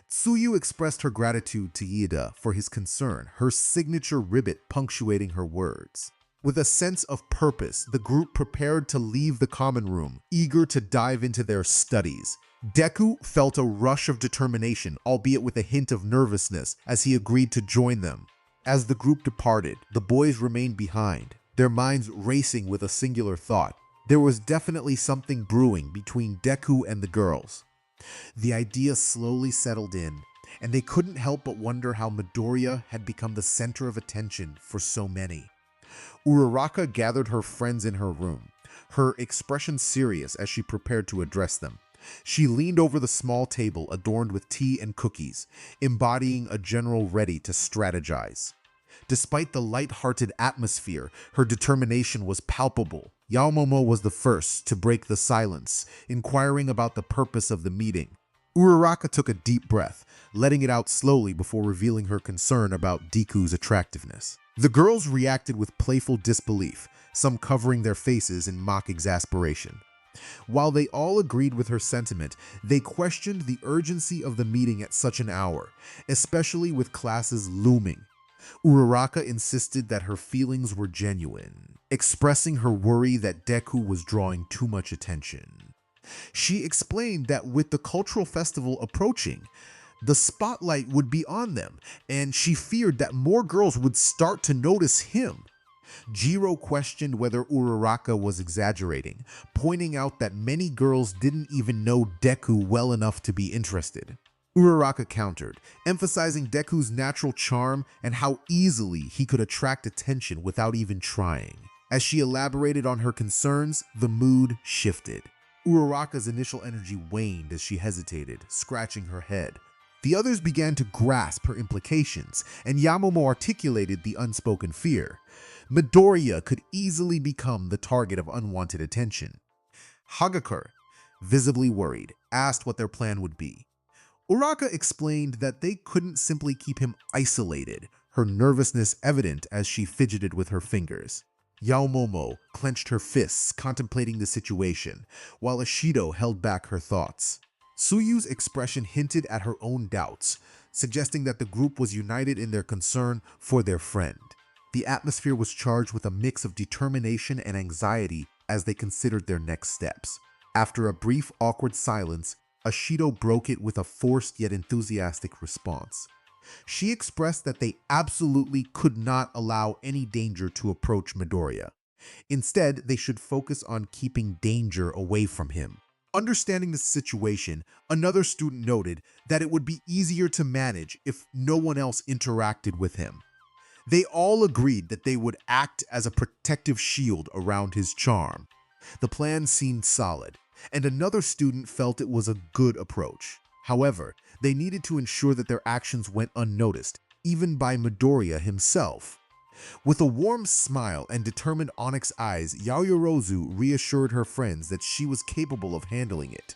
Tsuyu expressed her gratitude to Ida for his concern, her signature ribbit punctuating her words. With a sense of purpose, the group prepared to leave the common room, eager to dive into their studies. Deku felt a rush of determination, albeit with a hint of nervousness, as he agreed to join them. As the group departed, the boys remained behind, their minds racing with a singular thought. There was definitely something brewing between Deku and the girls. The idea slowly settled in, and they couldn't help but wonder how Midoriya had become the center of attention for so many. Uraraka gathered her friends in her room, her expression serious as she prepared to address them. She leaned over the small table adorned with tea and cookies, embodying a general ready to strategize. Despite the light-hearted atmosphere, her determination was palpable. Yaomomo was the first to break the silence, inquiring about the purpose of the meeting. Uraraka took a deep breath, letting it out slowly before revealing her concern about Deku's attractiveness. The girls reacted with playful disbelief, some covering their faces in mock exasperation. While they all agreed with her sentiment, they questioned the urgency of the meeting at such an hour, especially with classes looming. Uraraka insisted that her feelings were genuine, expressing her worry that Deku was drawing too much attention. She explained that with the cultural festival approaching, the spotlight would be on them, and she feared that more girls would start to notice him. Jiro questioned whether Uraraka was exaggerating, pointing out that many girls didn't even know Deku well enough to be interested. Uraraka countered, emphasizing Deku's natural charm and how easily he could attract attention without even trying. As she elaborated on her concerns, the mood shifted. Uraraka's initial energy waned as she hesitated, scratching her head. The others began to grasp her implications, and Yamomo articulated the unspoken fear. Midoriya could easily become the target of unwanted attention. Hagakure, visibly worried, asked what their plan would be. Uraka explained that they couldn't simply keep him isolated, her nervousness evident as she fidgeted with her fingers. Yaomomo clenched her fists, contemplating the situation, while Ashido held back her thoughts. Tsuyu's expression hinted at her own doubts, suggesting that the group was united in their concern for their friend. The atmosphere was charged with a mix of determination and anxiety as they considered their next steps. After a brief, awkward silence, Ashido broke it with a forced yet enthusiastic response. She expressed that they absolutely could not allow any danger to approach Midoriya. Instead, they should focus on keeping danger away from him. Understanding the situation, another student noted that it would be easier to manage if no one else interacted with him. They all agreed that they would act as a protective shield around his charm. The plan seemed solid, and another student felt it was a good approach. However, they needed to ensure that their actions went unnoticed, even by Midoriya himself. With a warm smile and determined onyx eyes, Yaoyorozu reassured her friends that she was capable of handling it.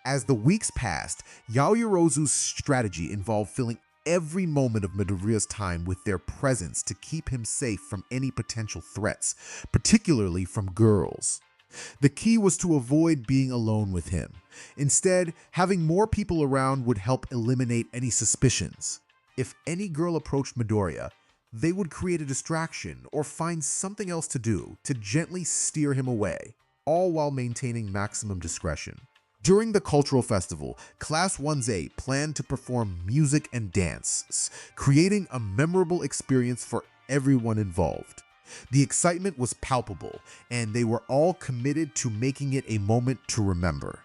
As the weeks passed, Yaoyorozu's strategy involved filling every moment of Midoriya's time with their presence to keep him safe from any potential threats, particularly from girls. The key was to avoid being alone with him. Instead, having more people around would help eliminate any suspicions. If any girl approached Midoriya, they would create a distraction or find something else to do to gently steer him away, all while maintaining maximum discretion. During the cultural festival, Class 1A planned to perform music and dance, creating a memorable experience for everyone involved. The excitement was palpable, and they were all committed to making it a moment to remember.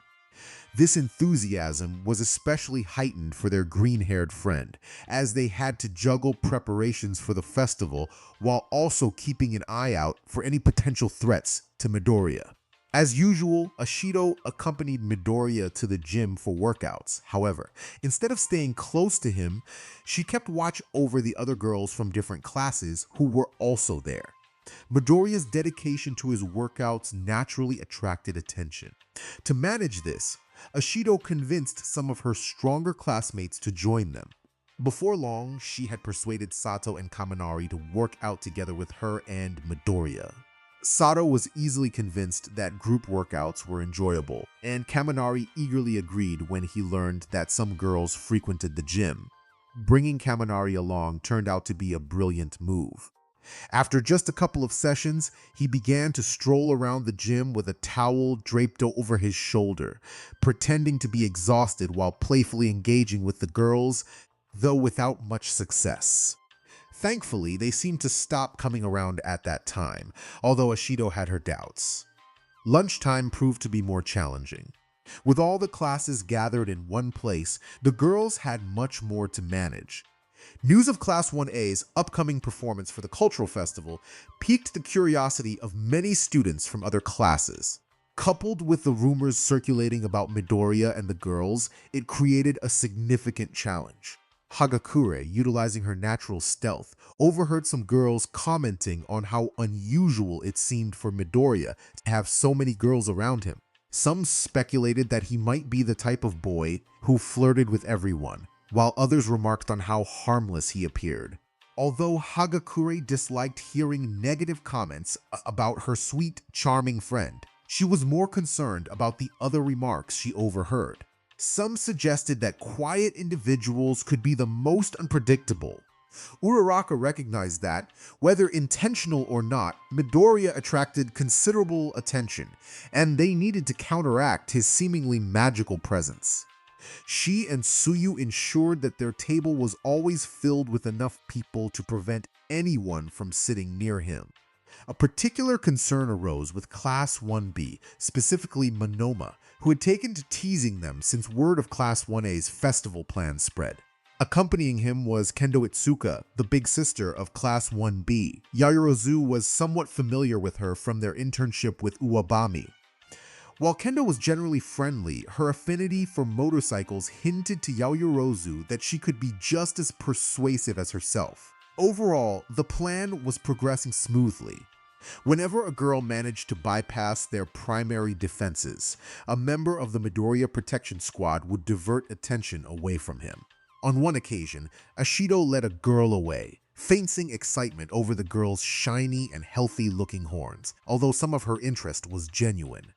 This enthusiasm was especially heightened for their green-haired friend, as they had to juggle preparations for the festival while also keeping an eye out for any potential threats to Midoriya. As usual, Ashido accompanied Midoriya to the gym for workouts. However, instead of staying close to him, she kept watch over the other girls from different classes who were also there. Midoriya's dedication to his workouts naturally attracted attention. To manage this, Ashido convinced some of her stronger classmates to join them. Before long, she had persuaded Sato and Kaminari to work out together with her and Midoriya. Sato was easily convinced that group workouts were enjoyable, and Kaminari eagerly agreed when he learned that some girls frequented the gym. Bringing Kaminari along turned out to be a brilliant move. After just a couple of sessions, he began to stroll around the gym with a towel draped over his shoulder, pretending to be exhausted while playfully engaging with the girls, though without much success. Thankfully, they seemed to stop coming around at that time, although Ashido had her doubts. Lunchtime proved to be more challenging. With all the classes gathered in one place, the girls had much more to manage. News of Class 1A's upcoming performance for the cultural festival piqued the curiosity of many students from other classes. Coupled with the rumors circulating about Midoriya and the girls, it created a significant challenge. Hagakure, utilizing her natural stealth, overheard some girls commenting on how unusual it seemed for Midoriya to have so many girls around him. Some speculated that he might be the type of boy who flirted with everyone, while others remarked on how harmless he appeared. Although Hagakure disliked hearing negative comments about her sweet, charming friend, she was more concerned about the other remarks she overheard. Some suggested that quiet individuals could be the most unpredictable. Uraraka recognized that, whether intentional or not, Midoriya attracted considerable attention, and they needed to counteract his seemingly magical presence. She and Tsuyu ensured that their table was always filled with enough people to prevent anyone from sitting near him. A particular concern arose with Class 1B, specifically Monoma, who had taken to teasing them since word of Class 1A's festival plans spread. Accompanying him was Kendo Itsuka, the big sister of Class 1B. Yaoyorozu was somewhat familiar with her from their internship with Uwabami. While Kendo was generally friendly, her affinity for motorcycles hinted to Yaoyorozu that she could be just as persuasive as herself. Overall, the plan was progressing smoothly. Whenever a girl managed to bypass their primary defenses, a member of the Midoriya Protection Squad would divert attention away from him. On one occasion, Ashido led a girl away, feigning excitement over the girl's shiny and healthy-looking horns, although some of her interest was genuine.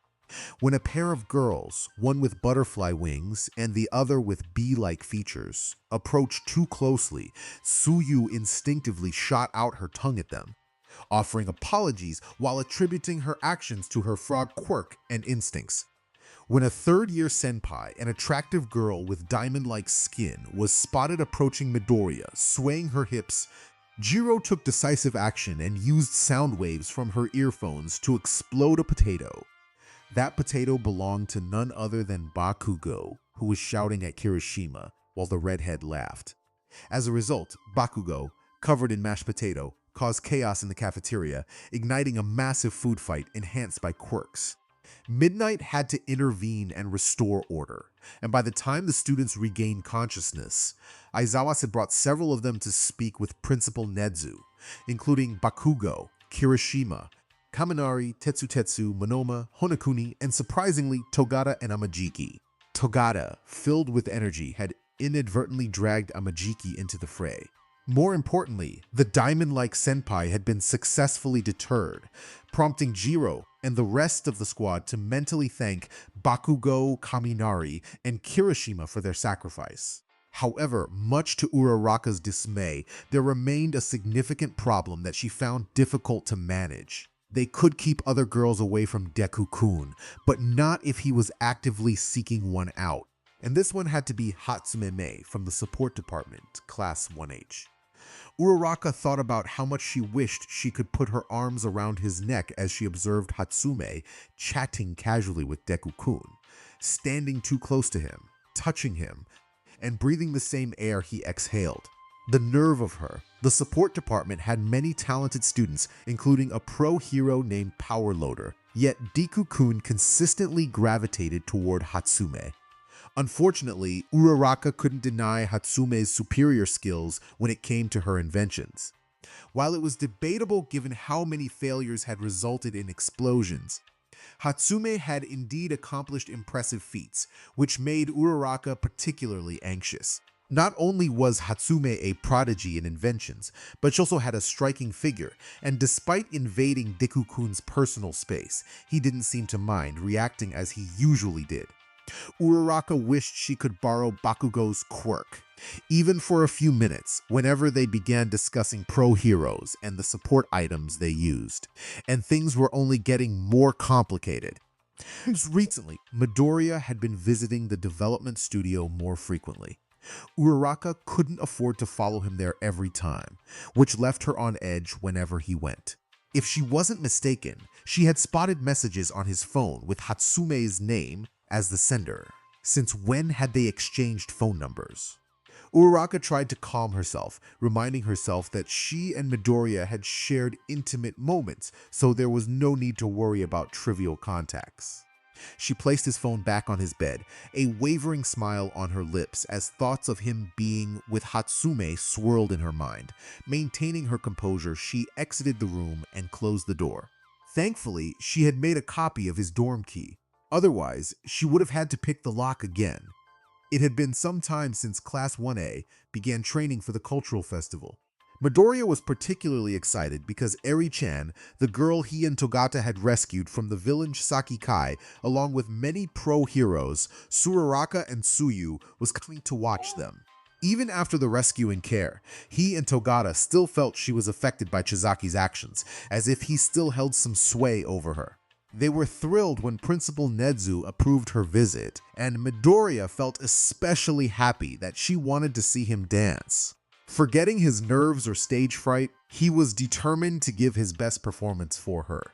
When a pair of girls, one with butterfly wings and the other with bee-like features, approached too closely, Tsuyu instinctively shot out her tongue at them, offering apologies while attributing her actions to her frog quirk and instincts. When a third-year senpai, an attractive girl with diamond-like skin, was spotted approaching Midoriya, swaying her hips, Jiro took decisive action and used sound waves from her earphones to explode a potato. That potato belonged to none other than Bakugo, who was shouting at Kirishima while the redhead laughed. As a result, Bakugo, covered in mashed potato, caused chaos in the cafeteria, igniting a massive food fight enhanced by quirks. Midnight had to intervene and restore order, and by the time the students regained consciousness, Aizawa had brought several of them to speak with Principal Nedzu, including Bakugo, Kirishima, Kaminari, Tetsu, Monoma, Honokuni, and surprisingly, Togata and Amajiki. Togata, filled with energy, had inadvertently dragged Amajiki into the fray. More importantly, the diamond-like senpai had been successfully deterred, prompting Jiro and the rest of the squad to mentally thank Bakugo, Kaminari, and Kirishima for their sacrifice. However, much to Uraraka's dismay, there remained a significant problem that she found difficult to manage. They could keep other girls away from Deku-kun, but not if he was actively seeking one out. And this one had to be Hatsume Mei from the support department, Class 1H. Uraraka thought about how much she wished she could put her arms around his neck as she observed Hatsume chatting casually with Deku-kun, standing too close to him, touching him, and breathing the same air he exhaled. The nerve of her. The support department had many talented students, including a pro hero named Power Loader, yet Deku-kun consistently gravitated toward Hatsume. Unfortunately, Uraraka couldn't deny Hatsume's superior skills when it came to her inventions. While it was debatable given how many failures had resulted in explosions, Hatsume had indeed accomplished impressive feats, which made Uraraka particularly anxious. Not only was Hatsume a prodigy in inventions, but she also had a striking figure, and despite invading Deku-kun's personal space, he didn't seem to mind, reacting as he usually did. Uraraka wished she could borrow Bakugo's quirk, even for a few minutes, whenever they began discussing pro heroes and the support items they used, and things were only getting more complicated. Recently, Midoriya had been visiting the development studio more frequently. Uraraka couldn't afford to follow him there every time, which left her on edge whenever he went. If she wasn't mistaken, she had spotted messages on his phone with Hatsume's name as the sender. Since when had they exchanged phone numbers? Uraraka tried to calm herself, reminding herself that she and Midoriya had shared intimate moments, so there was no need to worry about trivial contacts. She placed his phone back on his bed, a wavering smile on her lips as thoughts of him being with Hatsume swirled in her mind. Maintaining her composure, she exited the room and closed the door. Thankfully, she had made a copy of his dorm key. Otherwise, she would have had to pick the lock again. It had been some time since Class 1A began training for the cultural festival. Midoriya was particularly excited because Eri-chan, the girl he and Togata had rescued from the villain Saki Kai, along with many pro heroes, Tsuraraka and Tsuyu, was coming to watch them. Even after the rescue and care, he and Togata still felt she was affected by Chizaki's actions, as if he still held some sway over her. They were thrilled when Principal Nedzu approved her visit, and Midoriya felt especially happy that she wanted to see him dance. Forgetting his nerves or stage fright, he was determined to give his best performance for her.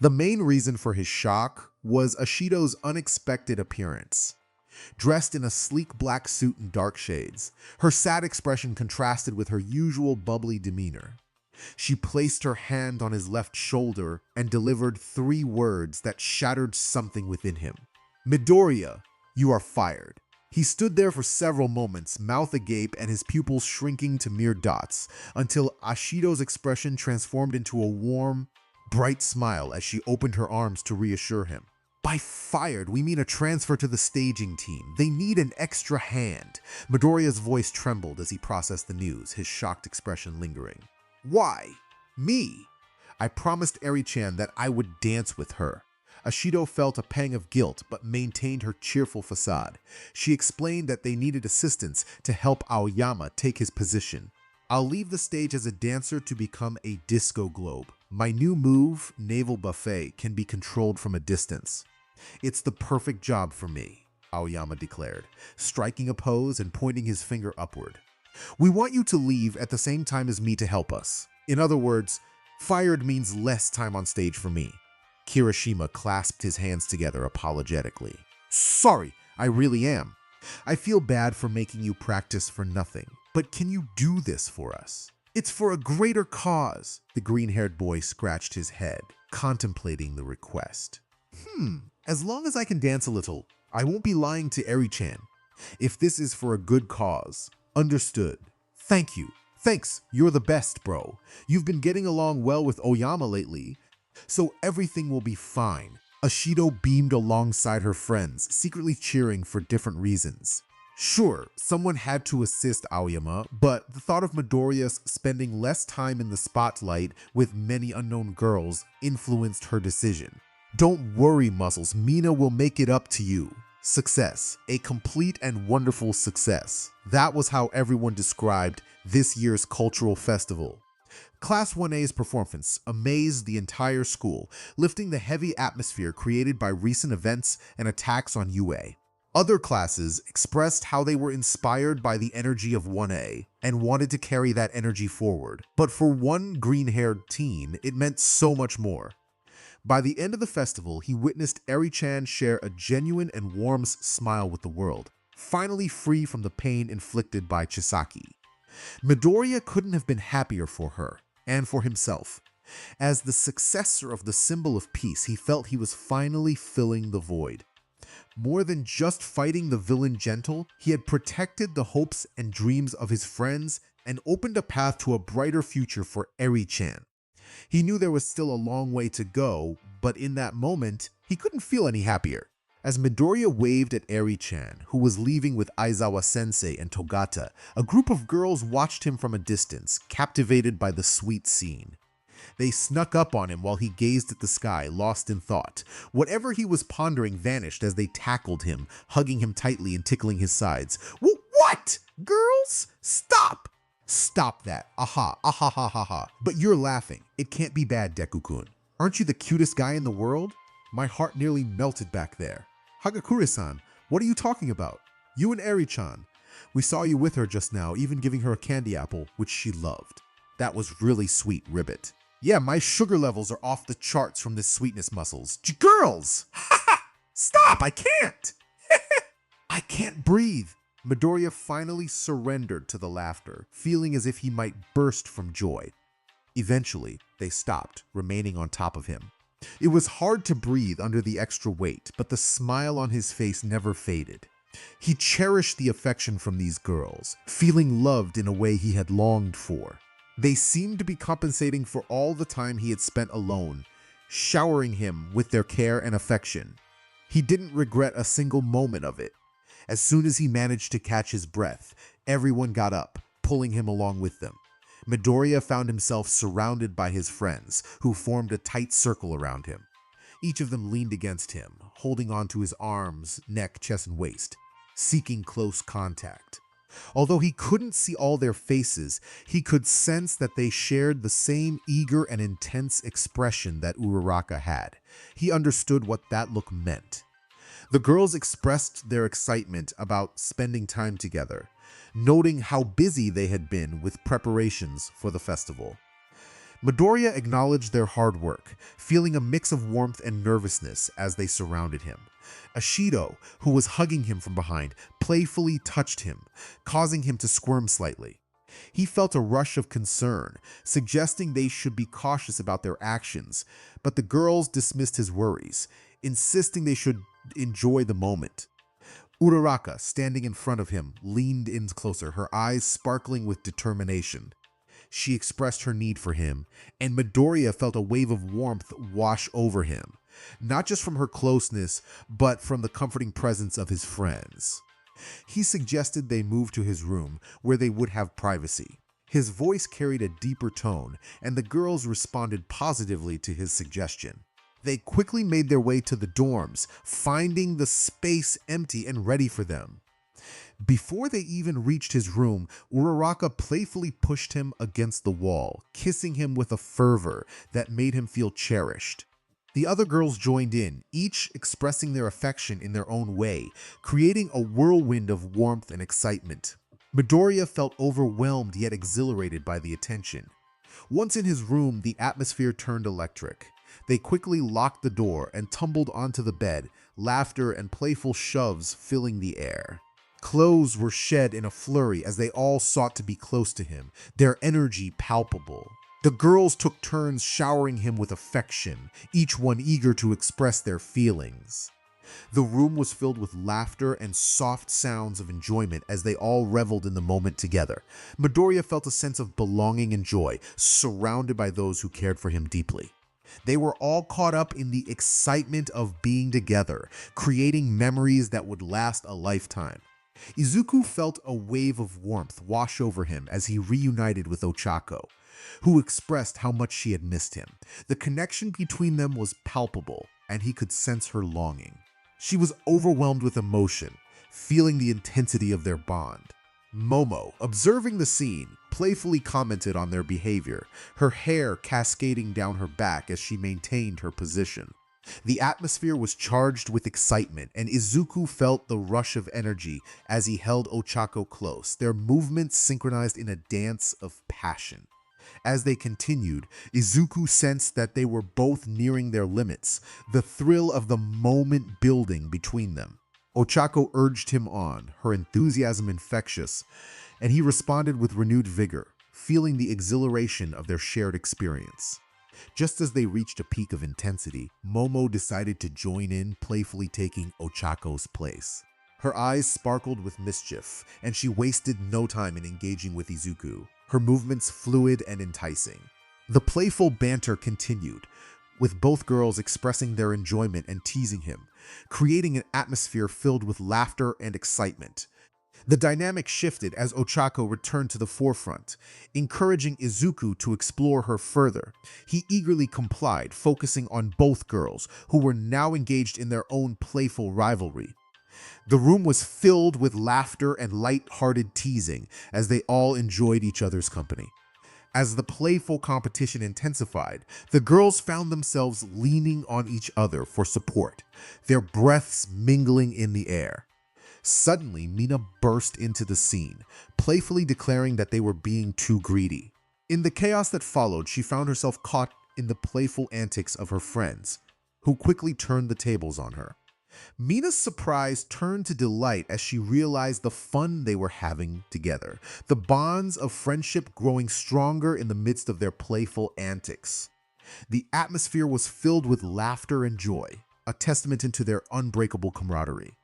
The main reason for his shock was Ashido's unexpected appearance. Dressed in a sleek black suit and dark shades, her sad expression contrasted with her usual bubbly demeanor. She placed her hand on his left shoulder and delivered 3 words that shattered something within him. Midoriya, you are fired. He stood there for several moments, mouth agape and his pupils shrinking to mere dots, until Ashido's expression transformed into a warm, bright smile as she opened her arms to reassure him. By fired, we mean a transfer to the staging team. They need an extra hand. Midoriya's voice trembled as he processed the news, his shocked expression lingering. Why? Me? I promised Eri-chan that I would dance with her. Ashido felt a pang of guilt but maintained her cheerful facade. She explained that they needed assistance to help Aoyama take his position. I'll leave the stage as a dancer to become a disco globe. My new move, Naval Buffet, can be controlled from a distance. It's the perfect job for me, Aoyama declared, striking a pose and pointing his finger upward. We want you to leave at the same time as me to help us. In other words, fired means less time on stage for me. Kirishima clasped his hands together apologetically. Sorry, I really am. I feel bad for making you practice for nothing, but can you do this for us? It's for a greater cause. The green-haired boy scratched his head, contemplating the request. As long as I can dance a little, I won't be lying to Eri-chan. If this is for a good cause, understood. Thank you. Thanks, you're the best, bro. You've been getting along well with Oyama lately, so everything will be fine. Ashido beamed alongside her friends, secretly cheering for different reasons. Sure, someone had to assist Aoyama, but the thought of Midoriya spending less time in the spotlight with many unknown girls influenced her decision. Don't worry, Muscles, Mina will make it up to you. Success, a complete and wonderful success. That was how everyone described this year's cultural festival. Class 1A's performance amazed the entire school, lifting the heavy atmosphere created by recent events and attacks on UA. Other classes expressed how they were inspired by the energy of 1A and wanted to carry that energy forward. But for one green-haired teen, it meant so much more. By the end of the festival, he witnessed Eri-chan share a genuine and warm smile with the world, finally free from the pain inflicted by Chisaki. Midoriya couldn't have been happier for her, and for himself. As the successor of the symbol of peace, he felt he was finally filling the void. More than just fighting the villain Gentle, he had protected the hopes and dreams of his friends and opened a path to a brighter future for Eri-chan. He knew there was still a long way to go, but in that moment, he couldn't feel any happier. As Midoriya waved at Eri-chan, who was leaving with Aizawa-sensei and Togata, a group of girls watched him from a distance, captivated by the sweet scene. They snuck up on him while he gazed at the sky, lost in thought. Whatever he was pondering vanished as they tackled him, hugging him tightly and tickling his sides. What? Girls? Stop! Stop that. Aha, aha, ha, ha, ha. But you're laughing. It can't be bad, Deku-kun. Aren't you the cutest guy in the world? My heart nearly melted back there. Hagakure-san, what are you talking about? You and Eri-chan. We saw you with her just now, even giving her a candy apple, which she loved. That was really sweet, Ribbit. Yeah, my sugar levels are off the charts from this sweetness, Muscles. Girls! Stop, I can't! I can't breathe. Midoriya finally surrendered to the laughter, feeling as if he might burst from joy. Eventually, they stopped, remaining on top of him. It was hard to breathe under the extra weight, but the smile on his face never faded. He cherished the affection from these girls, feeling loved in a way he had longed for. They seemed to be compensating for all the time he had spent alone, showering him with their care and affection. He didn't regret a single moment of it. As soon as he managed to catch his breath, everyone got up, pulling him along with them. Midoriya found himself surrounded by his friends, who formed a tight circle around him. Each of them leaned against him, holding onto his arms, neck, chest, and waist, seeking close contact. Although he couldn't see all their faces, he could sense that they shared the same eager and intense expression that Uraraka had. He understood what that look meant. The girls expressed their excitement about spending time together, noting how busy they had been with preparations for the festival. Midoriya acknowledged their hard work, feeling a mix of warmth and nervousness as they surrounded him. Ashido, who was hugging him from behind, playfully touched him, causing him to squirm slightly. He felt a rush of concern, suggesting they should be cautious about their actions, but the girls dismissed his worries, insisting they should enjoy the moment. Uraraka, standing in front of him, leaned in closer, her eyes sparkling with determination. She expressed her need for him, and Midoriya felt a wave of warmth wash over him, not just from her closeness, but from the comforting presence of his friends. He suggested they move to his room, where they would have privacy. His voice carried a deeper tone, and the girls responded positively to his suggestion. They quickly made their way to the dorms, finding the space empty and ready for them. Before they even reached his room, Uraraka playfully pushed him against the wall, kissing him with a fervor that made him feel cherished. The other girls joined in, each expressing their affection in their own way, creating a whirlwind of warmth and excitement. Midoriya felt overwhelmed yet exhilarated by the attention. Once in his room, the atmosphere turned electric. They quickly locked the door and tumbled onto the bed, laughter and playful shoves filling the air. Clothes were shed in a flurry as they all sought to be close to him, their energy palpable. The girls took turns showering him with affection, each one eager to express their feelings. The room was filled with laughter and soft sounds of enjoyment as they all reveled in the moment together. Midoriya felt a sense of belonging and joy, surrounded by those who cared for him deeply. They were all caught up in the excitement of being together, creating memories that would last a lifetime. Izuku felt a wave of warmth wash over him as he reunited with Ochako, who expressed how much she had missed him. The connection between them was palpable, and he could sense her longing. She was overwhelmed with emotion, feeling the intensity of their bond. Momo, observing the scene, playfully commented on their behavior, her hair cascading down her back as she maintained her position. The atmosphere was charged with excitement, and Izuku felt the rush of energy as he held Ochako close, their movements synchronized in a dance of passion. As they continued, Izuku sensed that they were both nearing their limits, the thrill of the moment building between them. Ochako urged him on, her enthusiasm infectious, and he responded with renewed vigor, feeling the exhilaration of their shared experience. Just as they reached a peak of intensity, Momo decided to join in, playfully taking Ochako's place. Her eyes sparkled with mischief, and she wasted no time in engaging with Izuku, her movements fluid and enticing. The playful banter continued, with both girls expressing their enjoyment and teasing him, creating an atmosphere filled with laughter and excitement. The dynamic shifted as Ochako returned to the forefront, encouraging Izuku to explore her further. He eagerly complied, focusing on both girls, who were now engaged in their own playful rivalry. The room was filled with laughter and light-hearted teasing as they all enjoyed each other's company. As the playful competition intensified, the girls found themselves leaning on each other for support, their breaths mingling in the air. Suddenly, Mina burst into the scene, playfully declaring that they were being too greedy. In the chaos that followed, she found herself caught in the playful antics of her friends, who quickly turned the tables on her. Mina's surprise turned to delight as she realized the fun they were having together, the bonds of friendship growing stronger in the midst of their playful antics. The atmosphere was filled with laughter and joy, a testament to their unbreakable camaraderie.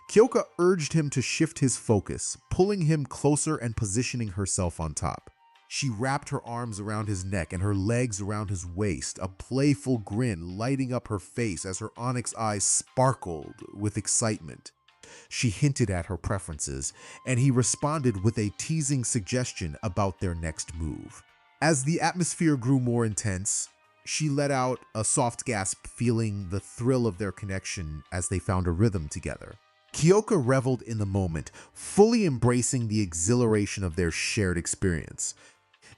Kyoka urged him to shift his focus, pulling him closer and positioning herself on top. She wrapped her arms around his neck and her legs around his waist, a playful grin lighting up her face as her onyx eyes sparkled with excitement. She hinted at her preferences, and he responded with a teasing suggestion about their next move. As the atmosphere grew more intense, she let out a soft gasp, feeling the thrill of their connection as they found a rhythm together. Kyoka reveled in the moment, fully embracing the exhilaration of their shared experience.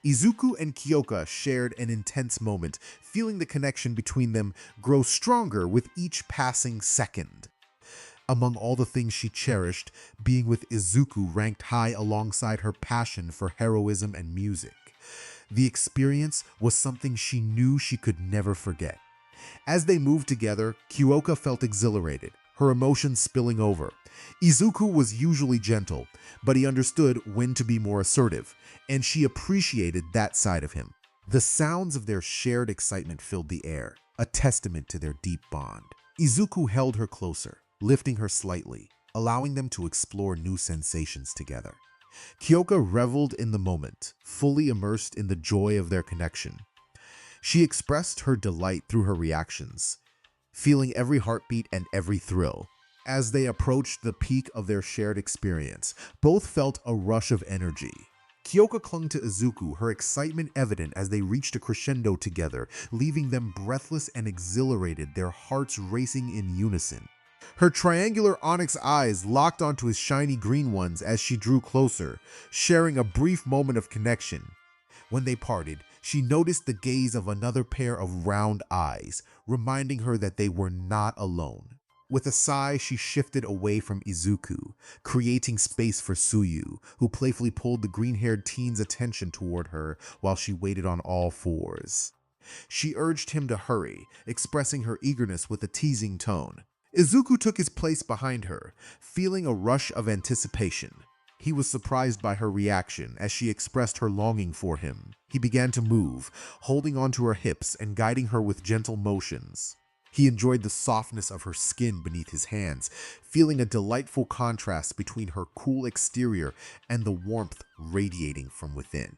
Izuku and Kyoka shared an intense moment, feeling the connection between them grow stronger with each passing second. Among all the things she cherished, being with Izuku ranked high alongside her passion for heroism and music. The experience was something she knew she could never forget. As they moved together, Kyoka felt exhilarated, her emotions spilling over. Izuku was usually gentle, but he understood when to be more assertive, and she appreciated that side of him. The sounds of their shared excitement filled the air, a testament to their deep bond. Izuku held her closer, lifting her slightly, allowing them to explore new sensations together. Kyoka reveled in the moment, fully immersed in the joy of their connection. She expressed her delight through her reactions, feeling every heartbeat and every thrill. As they approached the peak of their shared experience, both felt a rush of energy. Kyoka clung to Izuku, her excitement evident as they reached a crescendo together, leaving them breathless and exhilarated, their hearts racing in unison. Her triangular onyx eyes locked onto his shiny green ones as she drew closer, sharing a brief moment of connection. When they parted, she noticed the gaze of another pair of round eyes, reminding her that they were not alone. With a sigh, she shifted away from Izuku, creating space for Suyu, who playfully pulled the green-haired teen's attention toward her while she waited on all fours. She urged him to hurry, expressing her eagerness with a teasing tone. Izuku took his place behind her, feeling a rush of anticipation. He was surprised by her reaction as she expressed her longing for him. He began to move, holding onto her hips and guiding her with gentle motions. He enjoyed the softness of her skin beneath his hands, feeling a delightful contrast between her cool exterior and the warmth radiating from within.